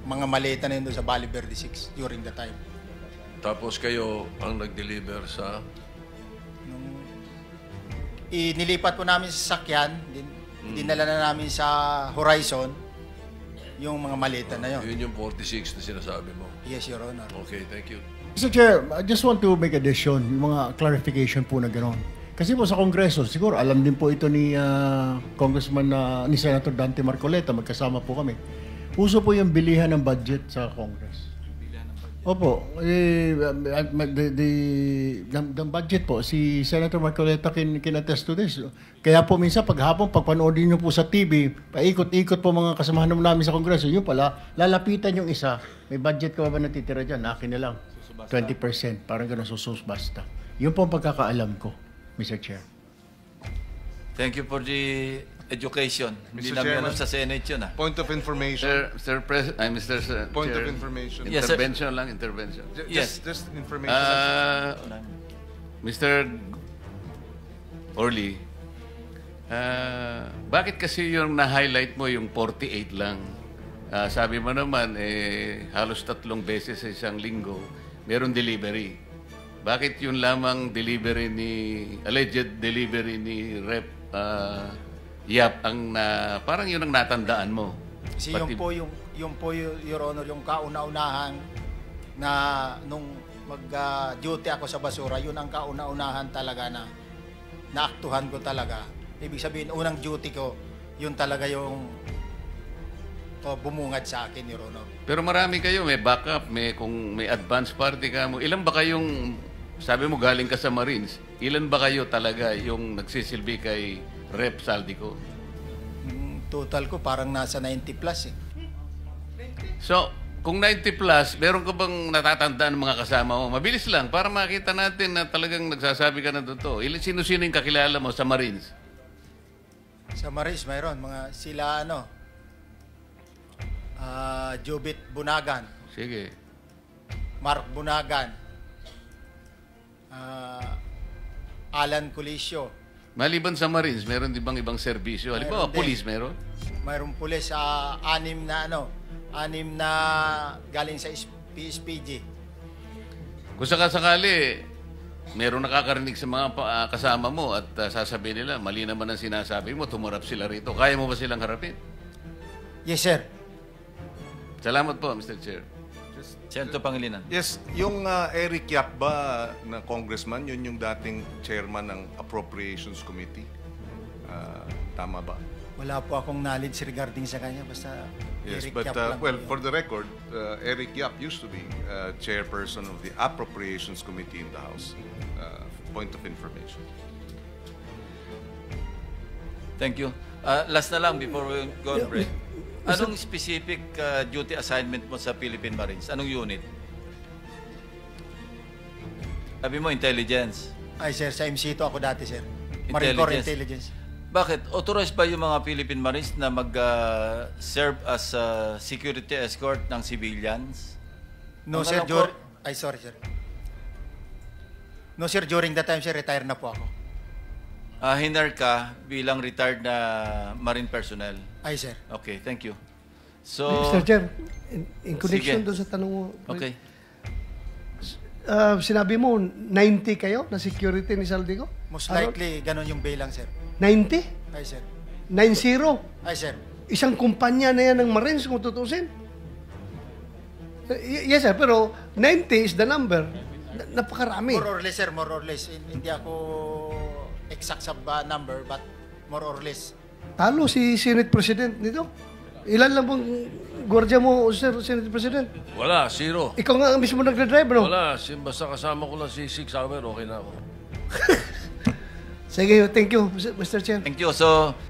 mga maleta na yun doon sa Valle Verde 6 during the time. Tapos kayo ang nag-deliver sa... Inilipat po namin sa sakyan, dinala na namin sa Horizon yung mga maleta na yun. Yun yung 46 na sinasabi mo? Yes, Your Honor. Okay, thank you. Mr. Chair, I just want to make addition, yung mga clarification po na gano'n. Kasi po sa Kongreso, siguro alam din po ito ni Congressman ni Senator Dante Marcoleta, magkasama po kami. Uso po yung bilihan ng budget sa Congress. Opo, the budget po, si Senator Marcoleta can attest to this. Kaya po minsan paghapon, pagpanoodin nyo po sa TV, paikot-ikot po mga kasamahan namin sa Kongreso, yun pala, lalapitan yung isa, may budget ka ba natitira dyan? Akin na lang, 20%, parang gano'n basta. Yun po ang pagkakaalam ko, Mr. Chair. Thank you for the education. Hindi Mr. namin Chairman, alam sa Senate yun. Point of information. Point of information. Yes, Intervention lang, intervention. Yes. Just information. Mr. Orly, bakit kasi yung na-highlight mo yung 48 lang? Sabi mo naman, halos 3 beses sa isang linggo, meron delivery. Bakit yun lamang alleged delivery ni Rep Yap ang parang yun ang natandaan mo? Kasi yung po, Your Honor, yung kauna-unahan na nung mag-duty ako sa basura, yun ang kauna-unahan talaga na naaktuhan ko talaga. Ibig sabihin, unang duty ko, yun talaga yung bumungad sa akin, Your Honor. Pero marami kayo, may backup, kung may advance party ka mo. Ilan ba kayong, sabi mo galing ka sa Marines, ilan ba kayo talaga yung nagsisilbi kay Rep Saldico? Total ko parang nasa 90 plus eh. So, kung 90 plus, meron ka bang natatandaan ng mga kasama mo? Mabilis lang, para makita natin na talagang nagsasabi ka na totoo. Sino-sino yung kakilala mo sa Marines? Sa Marines, mayroon. Sila Jubit Bunagan. Sige. Mark Bunagan. Alan Colisio. Maliban sa Marines, meron di bang ibang serbisyo? Halimbawa, police meron? Mayroong pulis, 6 na galing sa PSPG. Kung sakasakali, meron nakakarinig sa mga kasama mo at sasabihin nila, mali naman ang sinasabi mo, tumarap sila rito. Kaya mo ba silang harapin? Yes, sir. Salamat po, Mr. Chair. Senator Pangilinan. Yes, yung Eric Yap ba na congressman, yun yung dating chairman ng Appropriations Committee. Tama ba? Wala po akong knowledge regarding sa kanya. Basta Yes, Eric but Yap lang well, po yun. for the record, Eric Yap used to be chairperson of the Appropriations Committee in the House. Point of information. Thank you. Last na lang before we go on break. Anong specific duty assignment mo sa Philippine Marines? Anong unit? Sabi mo, intelligence. Ay, sir, sa MC2 ako dati, sir. Marine Corps Intelligence. Bakit? Authorized ba yung mga Philippine Marines na mag-serve as security escort ng civilians? No, Ang sir. alam ko- Sorry, sir. No, sir. During that time, sir, retire na po ako. Hinar ka bilang retired na Marine personnel. Ay, sir. Okay, thank you. So, Mr. Chair, in connection Sige. doon sa tanong mo, Okay. Sinabi mo, 90 kayo na security ni Saldico? Most likely, ganun yung bilang, sir. 90? Ay, sir. 9-0. Ay, sir. Isang kumpanya na yan ng Marines kung tutusin. Yes, sir. Pero 90 is the number. Napakarami. More or less, sir. More or less. Hindi ako exact sa number, but more or less. Talo si Senate President nito. Ilan lang bang gwardiya mo, Sir Senate President? Wala, 0. Ikaw nga ang mismo nagdadrive, no? Wala, basta kasama ko lang si 6 Hour, okay na ako. Sige, thank you, Mr. Chair. Thank you. So,